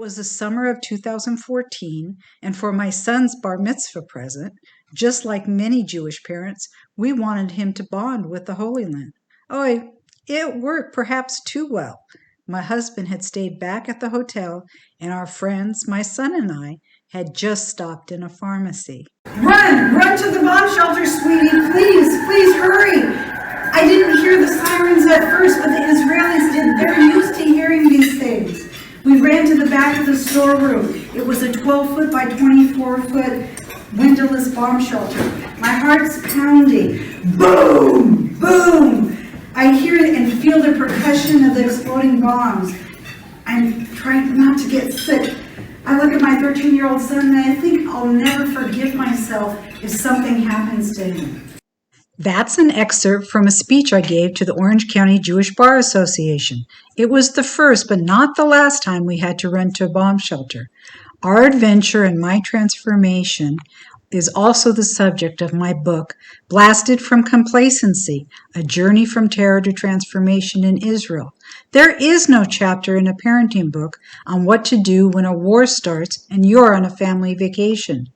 was the summer of 2014, and for my son's bar mitzvah present, just like many Jewish parents, we wanted him to bond with the Holy Land. Oh, it worked perhaps too well. My husband had stayed back at the hotel, and our friends, my son and I, had just stopped in a pharmacy. Run to the bomb shelter, sweetie, please hurry. I didn't hear the sirens at first, but the Israelis did. They're used to hearing these things. We ran to the back of the storeroom. It was a 12-foot by 24-foot windowless bomb shelter. My heart's pounding. Boom, boom. I hear it and feel the percussion of the exploding bombs. I'm trying not to get sick. I look at my 13-year-old son and I think I'll never forgive myself if something happens to him. That's an excerpt from a speech I gave to the Orange County Jewish Bar Association. It was the first, but not the last time we had to run to a bomb shelter. Our adventure and my transformation is also the subject of my book, Blasted from Complacency, A Journey from Terror to Transformation in Israel. There is no chapter in a parenting book on what to do when a war starts and you're on a family vacation.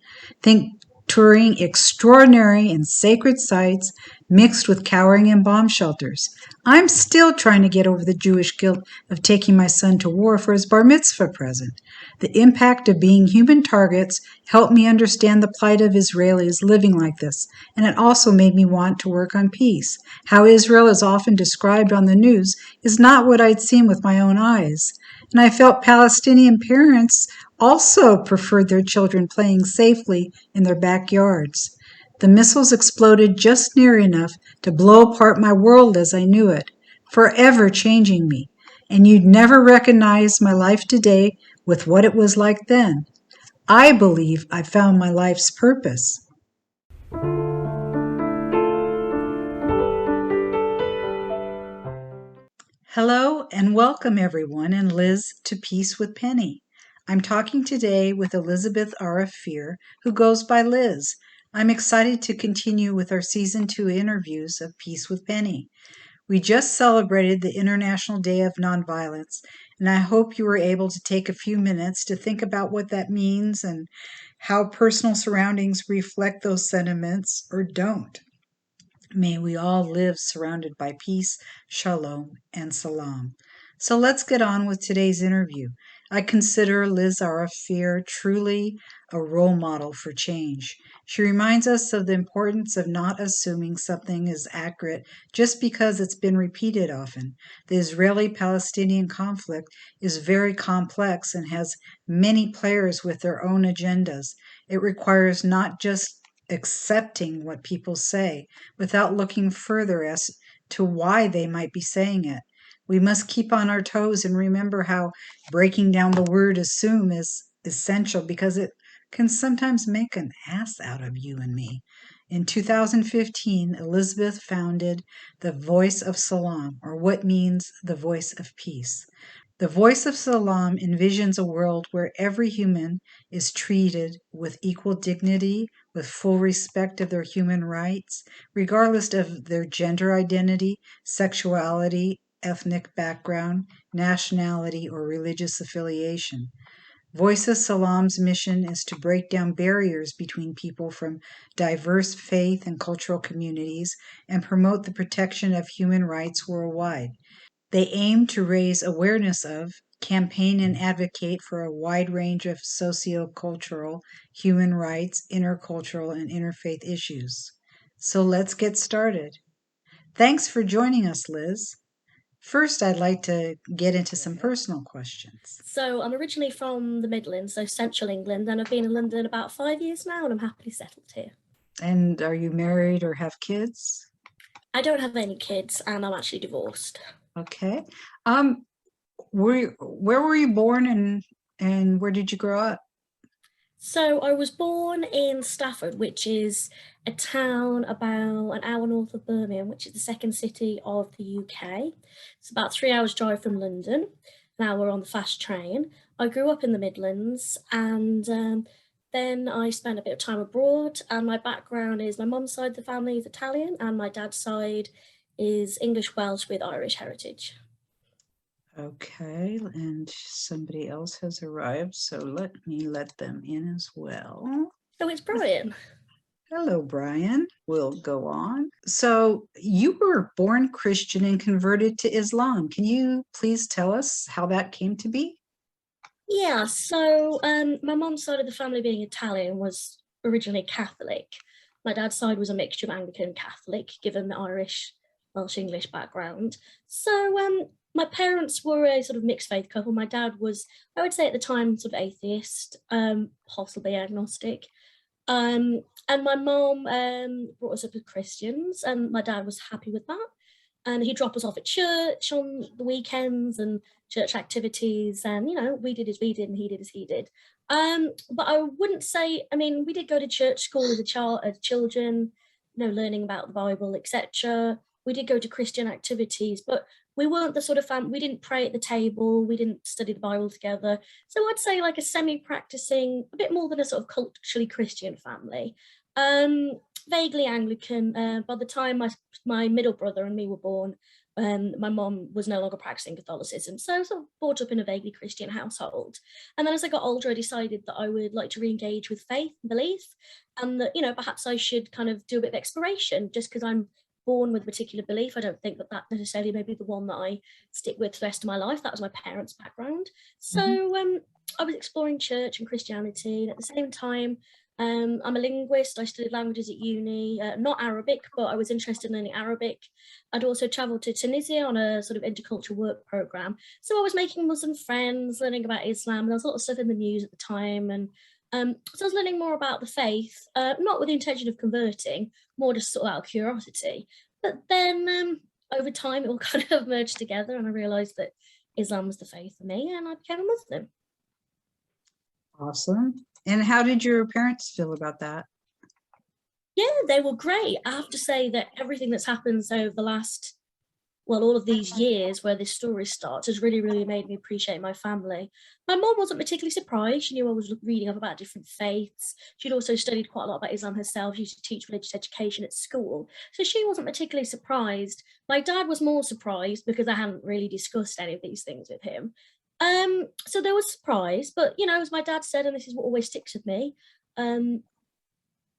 Think touring extraordinary and sacred sites mixed with cowering in bomb shelters. I'm still trying to get over the Jewish guilt of taking my son to war for his bar mitzvah present. The impact of being human targets helped me understand the plight of Israelis living like this, and it also made me want to work on peace. How Israel is often described on the news is not what I'd seen with my own eyes. And I felt Palestinian parents also preferred their children playing safely in their backyards. The missiles exploded just near enough to blow apart my world as I knew it, forever changing me. And you'd never recognize my life today with what it was like then. I believe I found my life's purpose. Hello and welcome everyone and Liz to Peace with Penny. I'm talking today with Elizabeth Arif-Fear, who goes by Liz. I'm excited to continue with our Season 2 interviews of Peace with Penny. We just celebrated the International Day of Nonviolence, and I hope you were able to take a few minutes to think about what that means and how personal surroundings reflect those sentiments or don't. May we all live surrounded by peace, shalom, and salam. So let's get on with today's interview. I consider Liz Arif-Fear truly a role model for change. She reminds us of the importance of not assuming something is accurate just because it's been repeated often. The Israeli-Palestinian conflict is very complex and has many players with their own agendas. It requires not just accepting what people say without looking further as to why they might be saying it. We must keep on our toes and remember how breaking down the word assume is essential because it can sometimes make an ass out of you and me. In 2015, Elizabeth founded the Voice of Salam, or what means the voice of peace. The Voice of Salam envisions a world where every human is treated with equal dignity, with full respect of their human rights, regardless of their gender identity, sexuality, ethnic background, nationality, or religious affiliation. Voice of Salam's mission is to break down barriers between people from diverse faith and cultural communities and promote the protection of human rights worldwide. They aim to raise awareness of, campaign and advocate for a wide range of socio-cultural, human rights, intercultural, and interfaith issues. So let's get started. Thanks for joining us, Liz. First, I'd like to get into some personal questions. So I'm originally from the Midlands, so central England, and I've been in London about 5 years now, and I'm happily settled here. And are you married or have kids? I don't have any kids, and I'm actually divorced. Okay. Where were you born and where did you grow up? So I was born in Stafford, which is a town about an hour north of Birmingham, which is the second city of the UK. It's about 3 hours drive from London. Now we're on the fast train. I grew up in the Midlands, and then I spent a bit of time abroad, and my background is my mum's side of the family is Italian, and my dad's side is English Welsh with Irish heritage. Okay, and somebody else has arrived, so let me let them in as well. So it's Brian. Hello, Brian. We'll go on. So, you were born Christian and converted to Islam. Can you please tell us how that came to be? Yeah, so my mom's side of the family being Italian was originally Catholic. My dad's side was a mixture of Anglican and Catholic, given the Irish, Welsh, English background. So my parents were a sort of mixed faith couple. My dad was, I would say at the time, sort of atheist, possibly agnostic. And my mom brought us up as Christians, and my dad was happy with that. And he'd drop us off at church on the weekends and church activities. And, you know, we did as we did and he did as he did. But I wouldn't say, I mean, we did go to church school as as children, you know, learning about the Bible, etc. We did go to Christian activities, but we weren't the sort of family, we didn't pray at the table, we didn't study the Bible together. So I'd say like a semi-practicing, a bit more than a sort of culturally Christian family. Vaguely Anglican. By the time my middle brother and me were born, my mom was no longer practicing Catholicism, so I was sort of brought up in a vaguely Christian household. And then as I got older, I decided that I would like to re-engage with faith and belief, and that, you know, perhaps I should kind of do a bit of exploration. Just because I'm born with a particular belief, I don't think that that necessarily may be the one that I stick with for the rest of my life. That was my parents' background. So I was exploring church and Christianity, and at the same time, I'm a linguist. I studied languages at uni, not Arabic, but I was interested in learning Arabic. I'd also traveled to Tunisia on a sort of intercultural work program. So I was making Muslim friends, learning about Islam, and there was a lot of stuff in the news at the time. And so I was learning more about the faith, not with the intention of converting, more just sort of out of curiosity. But then over time, it all kind of merged together, and I realized that Islam was the faith for me, and I became a Muslim. Awesome. And how did your parents feel about that? Yeah, they were great. I have to say that everything that's happened over the last, well, all of these years where this story starts has really, really made me appreciate my family. My mom wasn't particularly surprised. She knew I was reading up about different faiths. She'd also studied quite a lot about Islam herself. She used to teach religious education at school. So she wasn't particularly surprised. My dad was more surprised because I hadn't really discussed any of these things with him. So there was surprise, but, you know, as my dad said, and this is what always sticks with me,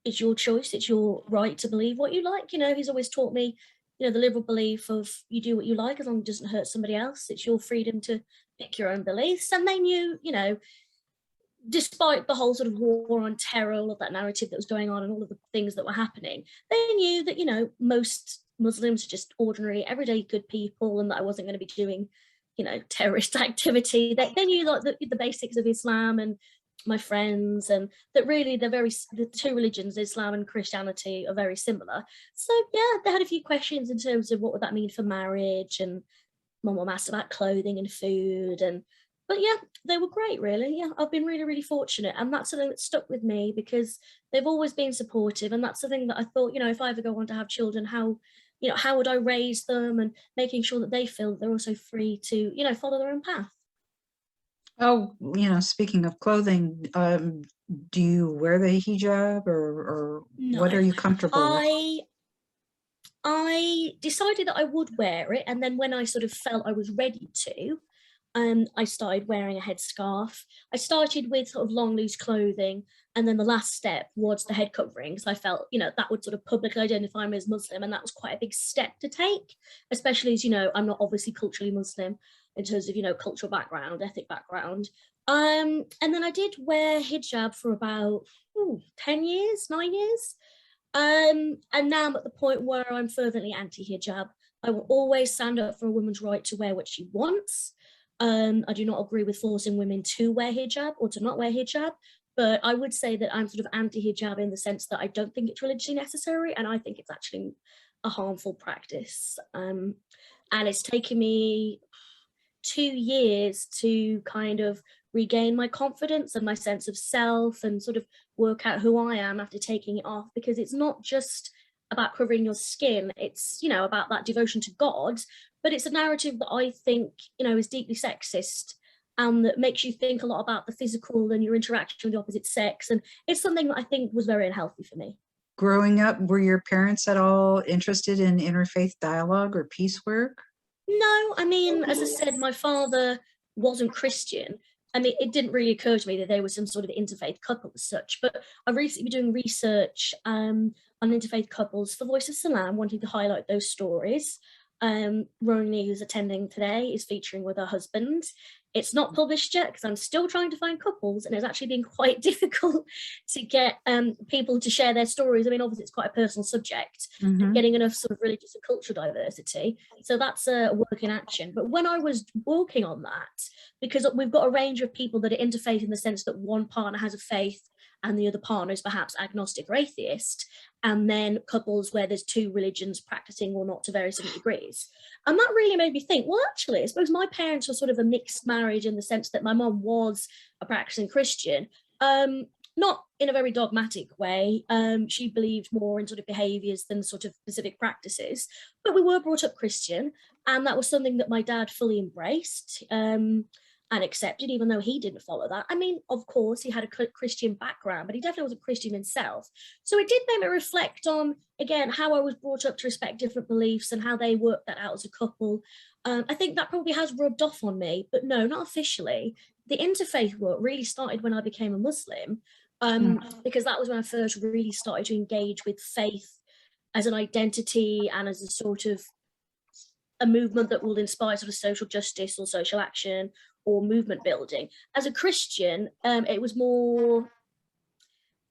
it's your choice, it's your right to believe what you like. You know, he's always taught me, you know, the liberal belief of you do what you like as long as it doesn't hurt somebody else. It's your freedom to pick your own beliefs. And they knew, you know, despite the whole sort of war on terror, all of that narrative that was going on and all of the things that were happening, they knew that, you know, most Muslims are just ordinary, everyday good people, and that I wasn't going to be doing, you know, terrorist activity. They knew like the basics of Islam and my friends, and that really the two religions, Islam and Christianity, are very similar. So yeah, they had a few questions in terms of what would that mean for marriage, and my mom asked about clothing and food, but yeah, they were great, really. Yeah, I've been really, really fortunate, and that's something that stuck with me because they've always been supportive, and that's something that I thought, you know, if I ever go on to have children, how would I raise them, and making sure that they feel that they're also free to, you know, follow their own path. Oh, you know, speaking of clothing, do you wear the hijab or No, what are you comfortable with? I decided that I would wear it, and then when I sort of felt I was ready to, I started wearing a headscarf. I started with sort of long, loose clothing, and then the last step was the head covering. So I felt, you know, that would sort of publicly identify me as Muslim, and that was quite a big step to take, especially as, you know, I'm not obviously culturally Muslim in terms of, you know, cultural background, ethnic background. And then I did wear hijab for about 10 years, 9 years. And now I'm at the point where I'm fervently anti-hijab. I will always stand up for a woman's right to wear what she wants. I do not agree with forcing women to wear hijab or to not wear hijab, but I would say that I'm sort of anti-hijab in the sense that I don't think it's religiously necessary, and I think it's actually a harmful practice. And it's taken me 2 years to kind of regain my confidence and my sense of self and sort of work out who I am after taking it off, because it's not just about covering your skin, it's, you know, about that devotion to God, but it's a narrative that I think, you know, is deeply sexist and that makes you think a lot about the physical and your interaction with the opposite sex, and it's something that I think was very unhealthy for me. Growing up, were your parents at all interested in interfaith dialogue or peace work? No, I mean, as I said, my father wasn't Christian. I mean, it didn't really occur to me that they were some sort of interfaith couple as such, but I've recently been doing research on interfaith couples for Voice of Salam, wanting to highlight those stories. Roni, who's attending today, is featuring with her husband. It's not published yet because I'm still trying to find couples, and it's actually been quite difficult to get people to share their stories. I mean, obviously, it's quite a personal subject, getting enough sort of religious and cultural diversity. So that's a work in action. But when I was working on that, because we've got a range of people that are interfaith in the sense that one partner has a faith and the other partner is perhaps agnostic or atheist, and then couples where there's two religions practicing or not to various different degrees. And that really made me think, well, actually, I suppose my parents were sort of a mixed marriage in the sense that my mom was a practicing Christian, not in a very dogmatic way. She believed more in sort of behaviors than sort of specific practices, but we were brought up Christian, and that was something that my dad fully embraced. And accepted, even though he didn't follow that. I mean, of course, he had a Christian background, but he definitely wasn't Christian himself. So it did make me reflect on, again, how I was brought up to respect different beliefs and how they worked that out as a couple. I think that probably has rubbed off on me, but no, not officially. The interfaith work really started when I became a Muslim, because that was when I first really started to engage with faith as an identity and as a sort of a movement that will inspire sort of social justice or social action or movement building. As a Christian, it was more,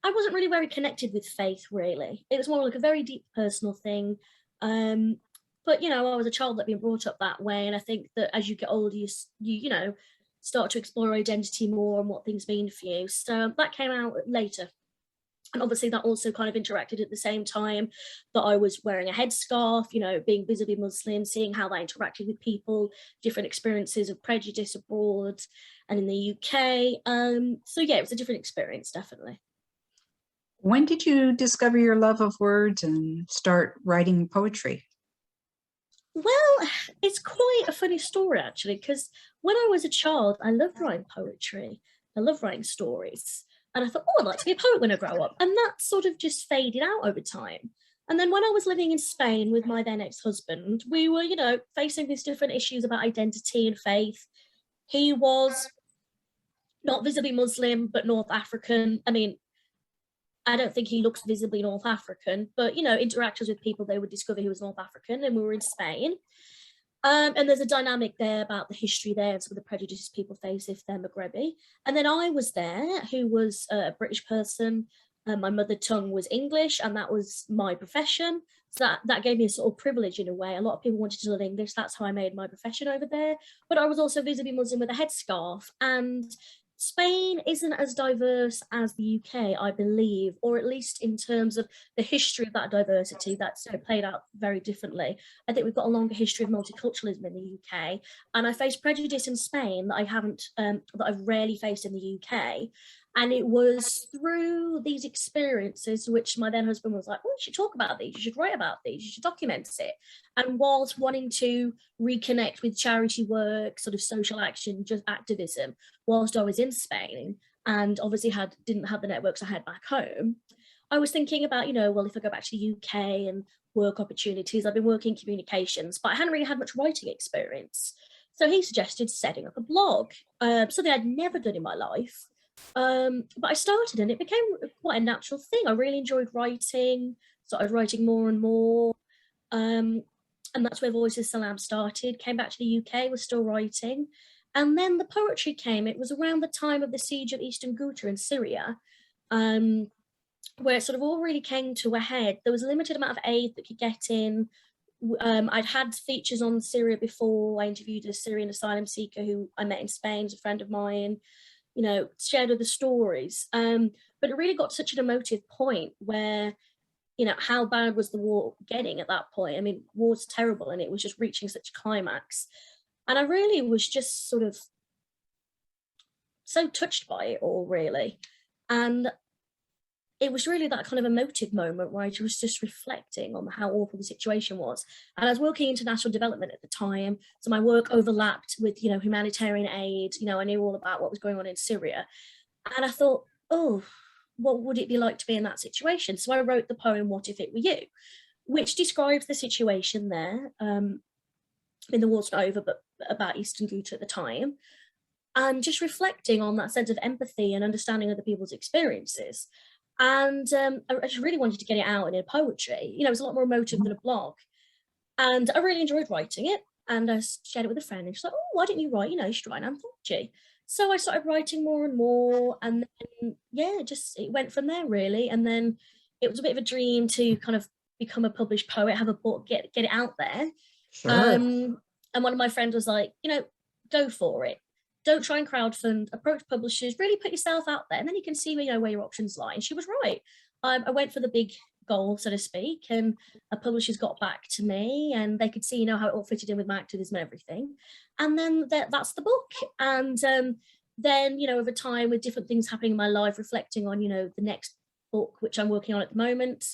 I wasn't really very connected with faith, really. It was more like a very deep personal thing. But, you know, I was a child that had been brought up that way. And I think that as you get older, you know, start to explore identity more and what things mean for you. So that came out later. And obviously that also kind of interacted at the same time that I was wearing a headscarf, you know, being visibly Muslim, seeing how that interacted with people, different experiences of prejudice abroad and in the UK. So yeah, it was a different experience, definitely. When did you discover your love of words and start writing poetry? Well, it's quite a funny story, actually, because when I was a child, I loved writing poetry. I love writing stories. And I thought, oh, I'd like to be a poet when I grow up. And that sort of just faded out over time. And then when I was living in Spain with my then ex-husband, we were, you know, facing these different issues about identity and faith. He was not visibly Muslim, but North African. I mean, I don't think he looks visibly North African, but, you know, interactions with people, they would discover he was North African, and we were in Spain. And there's a dynamic there about the history there and some of the prejudices people face if they're Maghrebi. And then I was there, who was a British person. My mother tongue was English, and that was my profession. So that gave me a sort of privilege in a way. A lot of people wanted to learn English. That's how I made my profession over there. But I was also visibly Muslim with a headscarf. And Spain isn't as diverse as the UK, I believe, or at least in terms of the history of that diversity, that's played out very differently. I think we've got a longer history of multiculturalism in the UK, and I faced prejudice in Spain that I haven't, that I've rarely faced in the UK. And it was through these experiences which my then husband was like, oh, you should talk about these, you should write about these, you should document it. And whilst wanting to reconnect with charity work, sort of social action, just activism, whilst I was in Spain and obviously didn't have the networks I had back home, I was thinking about, you know, well, if I go back to the UK and work opportunities, I've been working in communications, but I hadn't really had much writing experience. So he suggested setting up a blog, something I'd never done in my life. But I started and it became quite a natural thing. I really enjoyed writing, started writing more and more. And that's where Voice of Salam started. Came back to the UK, was still writing. And then the poetry came. It was around the time of the siege of Eastern Ghouta in Syria, where it sort of all really came to a head. There was a limited amount of aid that could get in. I'd had features on Syria before. I interviewed a Syrian asylum seeker who I met in Spain, who's a friend of mine, you know, shared other stories. But it really got to such an emotive point where, you know, how bad was the war getting at that point? I mean, war's terrible and it was just reaching such a climax. And I really was just sort of so touched by it all, really. And it was really that kind of emotive moment where I was just reflecting on how awful the situation was. And I was working international development at the time, so my work overlapped with, you know, humanitarian aid. You know, I knew all about what was going on in Syria. And I thought, oh, what would it be like to be in that situation? So I wrote the poem, What If It Were You?, which describes the situation there. I mean, the war's not over, but about Eastern Ghouta at the time, and just reflecting on that sense of empathy and understanding other people's experiences. And I just really wanted to get it out in poetry. It was a lot more emotive than a blog. And I really enjoyed writing it. And I shared it with a friend, and she's like, "Oh, why didn't you write? You should write an anthology." So I started writing more and more, and then, yeah, just it went from there, really. And then it was a bit of a dream to kind of become a published poet, have a book, get it out there. Sure. And one of my friends was like, go for it. Don't try and crowdfund, approach publishers, really put yourself out there, and then you can see where your options lie. And she was right. I went for the big goal, so to speak, and publishers got back to me, and they could see, how it all fitted in with my activism and everything. And then that's the book. And then, over time, with different things happening in my life, reflecting on, the next book, which I'm working on at the moment,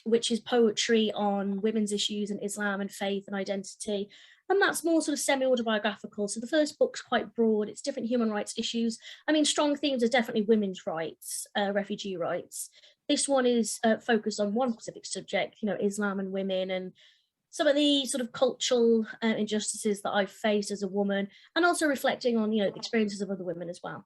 which is poetry on women's issues and Islam and faith and identity. And that's more sort of semi-autobiographical. So the first book's quite broad. It's different human rights issues. I mean, strong themes are definitely women's rights, refugee rights. This one is focused on one specific subject, Islam and women, and some of the sort of cultural injustices that I've faced as a woman, and also reflecting on, the experiences of other women as well.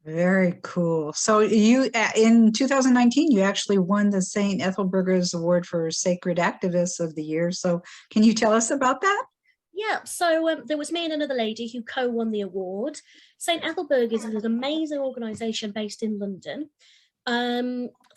Very cool. So you, in 2019, you actually won the St. Ethelburger's Award for Sacred Activists of the Year. So can you tell us about that? Yeah, so there was me and another lady who co-won the award. St. Ethelburger's is an amazing organisation based in London.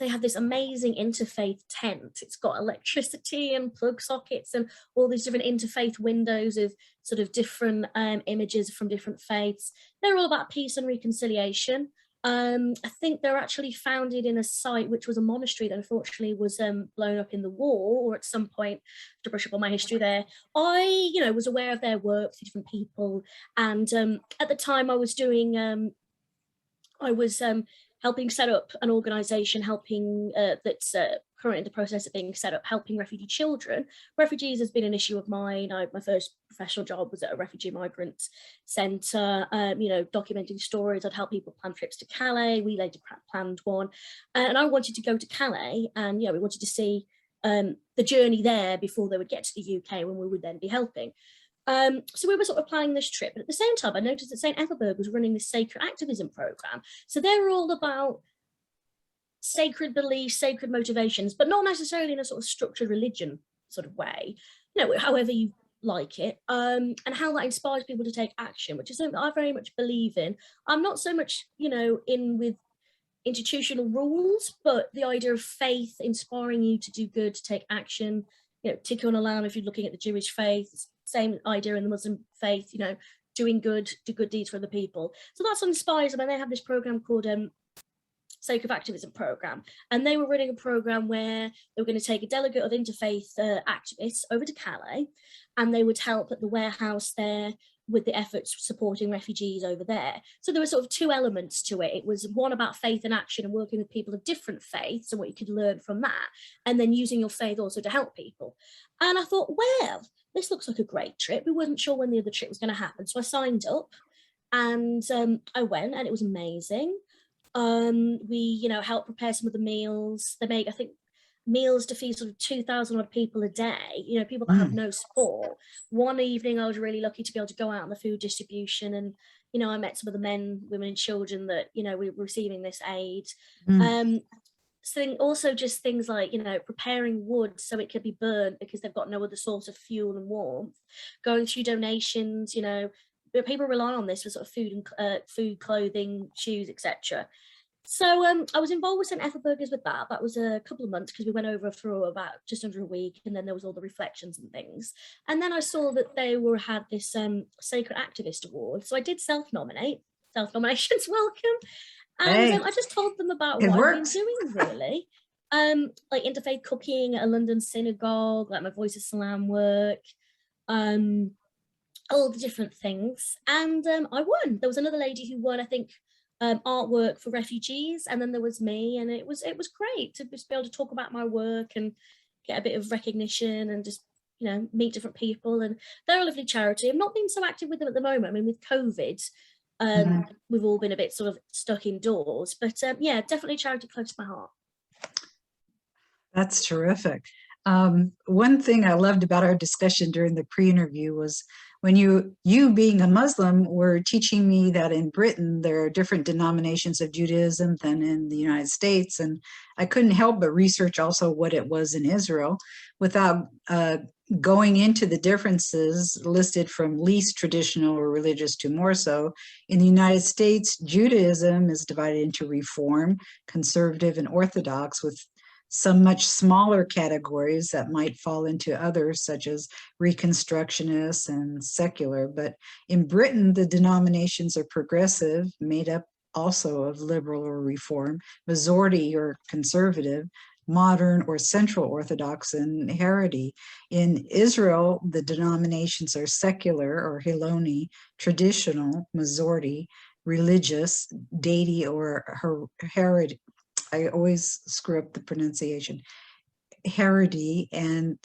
They have this amazing interfaith tent. It's got electricity and plug sockets and all these different interfaith windows of sort of different images from different faiths. They're all about peace and reconciliation. I think they're actually founded in a site which was a monastery that unfortunately was blown up in the war, or at some point, to brush up on my history there. I, was aware of their work through different people, and at the time I was doing, helping set up an organisation, helping that's currently in the process of being set up, helping refugee children. Refugees has been an issue of mine. My first professional job was at a refugee migrant centre, documenting stories. I'd help people plan trips to Calais. We later planned one. And I wanted to go to Calais, and we wanted to see the journey there before they would get to the UK, when we would then be helping. So we were sort of planning this trip, but at the same time, I noticed that St. Ethelburg was running this sacred activism program. So they were all about sacred beliefs, sacred motivations, but not necessarily in a sort of structured religion sort of way, however you like it, and how that inspires people to take action, which is something that I very much believe in. I'm not so much, in with institutional rules, but the idea of faith inspiring you to do good, to take action, tikkun olam, if you're looking at the Jewish faith, same idea in the Muslim faith, doing good, do good deeds for other people. So that's what inspires them. And they have this program called Sacred Activism Program. And they were running a program where they were going to take a delegate of interfaith activists over to Calais, and they would help at the warehouse there with the efforts supporting refugees over there. So there were sort of two elements to it. It was one about faith and action and working with people of different faiths and what you could learn from that, and then using your faith also to help people. And I thought, well, this looks like a great trip. We weren't sure when the other trip was going to happen. So I signed up, and I went, and it was amazing. We, helped prepare some of the meals. They make, I think, meals to feed sort of 2,000 odd people a day, people that have no support. One evening I was really lucky to be able to go out on the food distribution, and, I met some of the men, women and children that, we were receiving this aid. So also just things like, preparing wood so it could be burnt because they've got no other source of fuel and warmth, going through donations, people rely on this for sort of food, clothing, shoes, etc. So I was involved with St. Ethelburger's with that. That was a couple of months because we went over for about just under a week, and then there was all the reflections and things. And then I saw that they had this Sacred Activist Award. So I did self-nominate. Self-nominations welcome. And I just told them about what I've been doing, really. Like interfaith cooking at a London synagogue, like my Voice of Salam work, all the different things. And I won. There was another lady who won, I think, artwork for refugees, and then there was me, and it was great to just be able to talk about my work and get a bit of recognition and just meet different people. And they're a lovely charity. I've not been so active with them at the moment. I mean, with COVID, we've all been a bit sort of stuck indoors, but yeah, definitely a charity close to my heart. That's terrific. One thing I loved about our discussion during the pre-interview was when you being a Muslim were teaching me that in Britain there are different denominations of Judaism than in the United States, and I couldn't help but research also what it was in Israel without going into the differences listed from least traditional or religious to more so. In the United States, Judaism is divided into Reform, Conservative, and Orthodox, with some much smaller categories that might fall into others, such as Reconstructionists and secular. But in Britain, the denominations are progressive, made up also of liberal or Reform, majority or conservative, modern or central Orthodox, and Haredi. In Israel, the denominations are secular or Hiloni, traditional, majority, religious, Deity, or Haredi. I always screw up the pronunciation, Haredi, and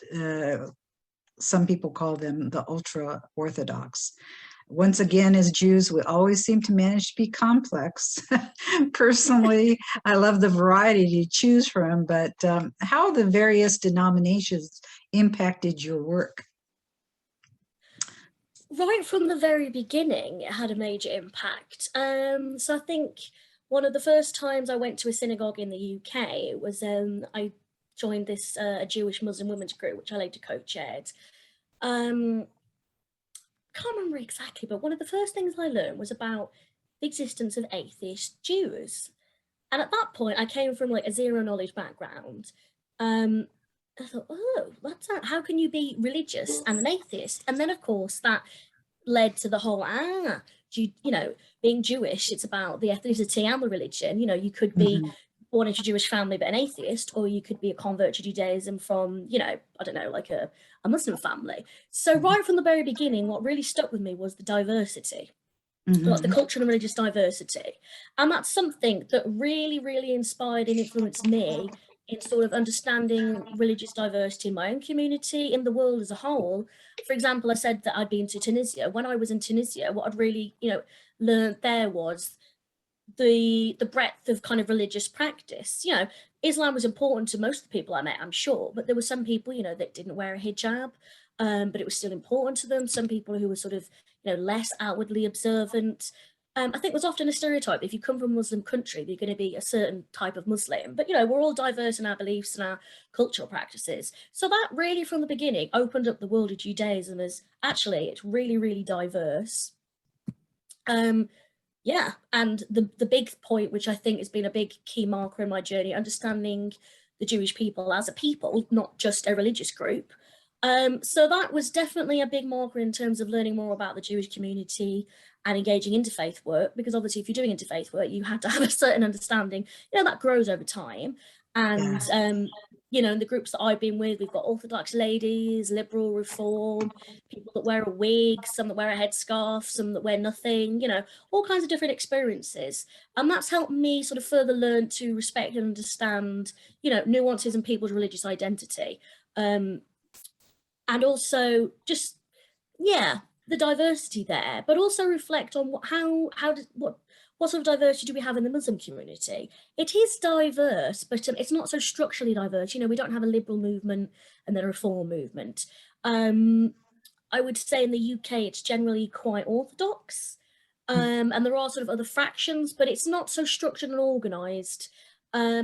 some people call them the ultra-Orthodox. Once again, as Jews, we always seem to manage to be complex. Personally, I love the variety to choose from, but how the various denominations impacted your work? Right from the very beginning, it had a major impact. So I think one of the first times I went to a synagogue in the UK was I joined this a Jewish Muslim women's group, which I later co-chaired. Can't remember exactly, but one of the first things I learned was about the existence of atheist Jews. And at that point, I came from like a zero knowledge background. I thought, oh, how can you be religious and an atheist? And then, of course, that led to the whole, being Jewish, it's about the ethnicity and the religion. You could be born into a Jewish family but an atheist, or you could be a convert to Judaism from, I don't know, like a Muslim family. So right from the very beginning, what really stuck with me was the diversity, like the cultural and religious diversity. And that's something that really, really inspired and influenced me in sort of understanding religious diversity in my own community, in the world as a whole. For example, I said that I'd been to Tunisia. When I was in Tunisia, what I'd really, learned there was the breadth of kind of religious practice. Islam was important to most of the people I met, I'm sure, but there were some people, that didn't wear a hijab, but it was still important to them. Some people who were sort of, less outwardly observant. I think there's often a stereotype, if you come from a Muslim country, you're going to be a certain type of Muslim. But, we're all diverse in our beliefs and our cultural practices. So that really, from the beginning, opened up the world of Judaism as actually, it's really, really diverse. Yeah, and the big point, which I think has been a big key marker in my journey, understanding the Jewish people as a people, not just a religious group. So that was definitely a big marker in terms of learning more about the Jewish community and engaging interfaith work, because obviously if you're doing interfaith work, you have to have a certain understanding, that grows over time. And, in the groups that I've been with, we've got Orthodox ladies, liberal, Reform, people that wear a wig, some that wear a headscarf, some that wear nothing, all kinds of different experiences. And that's helped me sort of further learn to respect and understand, nuances in people's religious identity. And also just, the diversity there, but also reflect on what sort of diversity do we have in the Muslim community? It is diverse, but it's not so structurally diverse. We don't have a liberal movement and then a Reform movement. I would say in the UK, it's generally quite orthodox. And there are sort of other fractions, but it's not so structured and organised,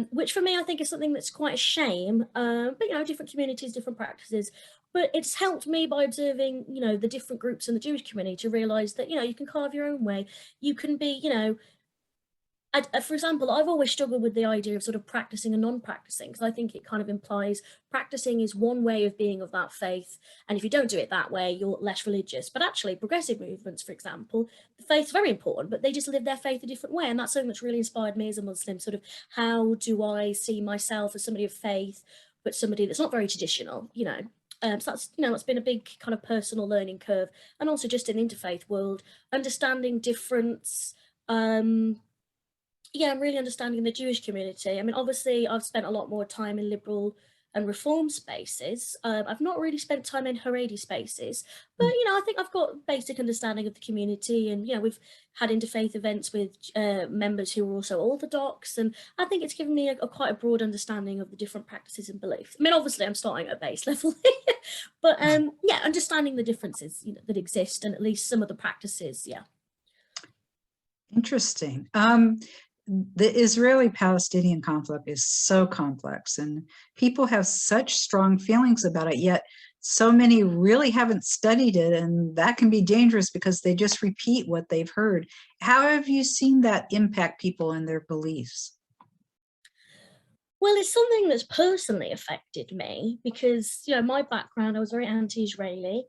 which for me, I think is something that's quite a shame. But, different communities, different practices. But it's helped me by observing, the different groups in the Jewish community to realise that, you can carve your own way. You can be, for example, I've always struggled with the idea of sort of practicing and non-practicing, because I think it kind of implies practicing is one way of being of that faith. And if you don't do it that way, you're less religious. But actually, progressive movements, for example, the faith's very important, but they just live their faith a different way. And that's something that's really inspired me as a Muslim, sort of how do I see myself as somebody of faith, but somebody that's not very traditional, So that's, that's been a big kind of personal learning curve. And also just in the interfaith world, understanding difference. I'm really understanding the Jewish community. I mean, obviously, I've spent a lot more time in liberal and reform spaces. I've not really spent time in Haredi spaces, but I think I've got basic understanding of the community, and we've had interfaith events with members who are also Orthodox, and I think it's given me quite a broad understanding of the different practices and beliefs. I mean, obviously, I'm starting at base level, but understanding the differences that exist, and at least some of the practices. Yeah. Interesting. The Israeli-Palestinian conflict is so complex, and people have such strong feelings about it, yet so many really haven't studied it, and that can be dangerous because they just repeat what they've heard. How have you seen that impact people and their beliefs? Well, it's something that's personally affected me because, my background, I was very anti-Israeli.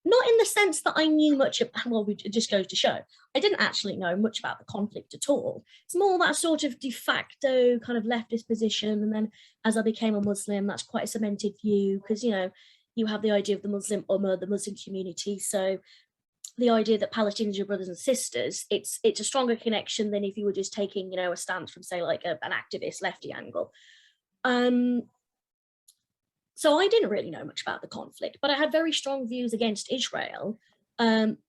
Not in the sense that I knew much about, well, it just goes to show, I didn't actually know much about the conflict at all. It's more that sort of de facto kind of leftist position. And then as I became a Muslim, that's quite a cemented view because, you have the idea of the Muslim Ummah, the Muslim community. So the idea that Palestinians are your brothers and sisters, it's a stronger connection than if you were just taking, a stance from, say, like an activist lefty angle. So I didn't really know much about the conflict, but I had very strong views against Israel,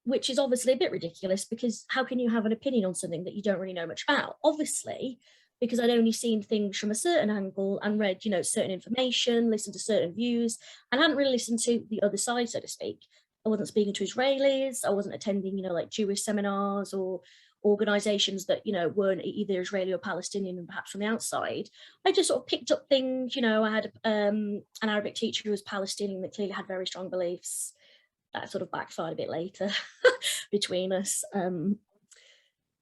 which is obviously a bit ridiculous because how can you have an opinion on something that you don't really know much about? Obviously, because I'd only seen things from a certain angle and read, certain information, listened to certain views, and hadn't really listened to the other side, so to speak. I wasn't speaking to Israelis. I wasn't attending, like Jewish seminars or organizations that, weren't either Israeli or Palestinian and perhaps from the outside. I just sort of picked up things, I had an Arabic teacher who was Palestinian that clearly had very strong beliefs. That sort of backfired a bit later between us. And,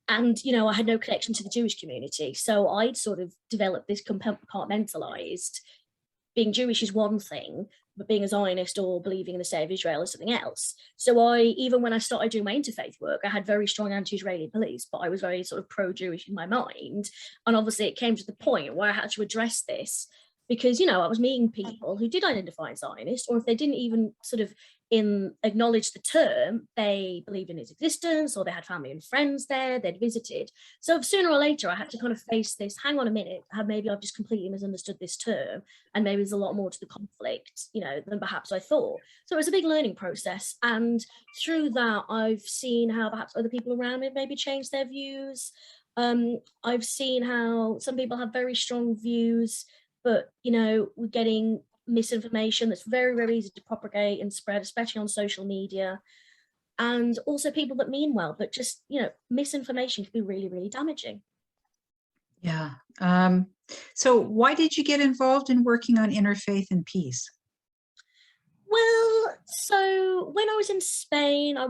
I had no connection to the Jewish community. So I'd sort of developed this compartmentalized. Being Jewish is one thing, but being a Zionist or believing in the state of Israel is something else. So even when I started doing my interfaith work, I had very strong anti-Israeli beliefs, but I was very sort of pro-Jewish in my mind. And obviously it came to the point where I had to address this because, I was meeting people who did identify as Zionist, or if they didn't even sort of acknowledge the term, they believed in its existence, or they had family and friends there, they'd visited. So sooner or later, I had to kind of face this, hang on a minute, maybe I've just completely misunderstood this term, and maybe there's a lot more to the conflict, than perhaps I thought. So it was a big learning process. And through that, I've seen how perhaps other people around me maybe changed their views. I've seen how some people have very strong views, but, we're getting misinformation that's very, very easy to propagate and spread, especially on social media. And also people that mean well, but just, misinformation can be really, really damaging. Yeah. So why did you get involved in working on interfaith and peace? Well, so when I was in Spain, I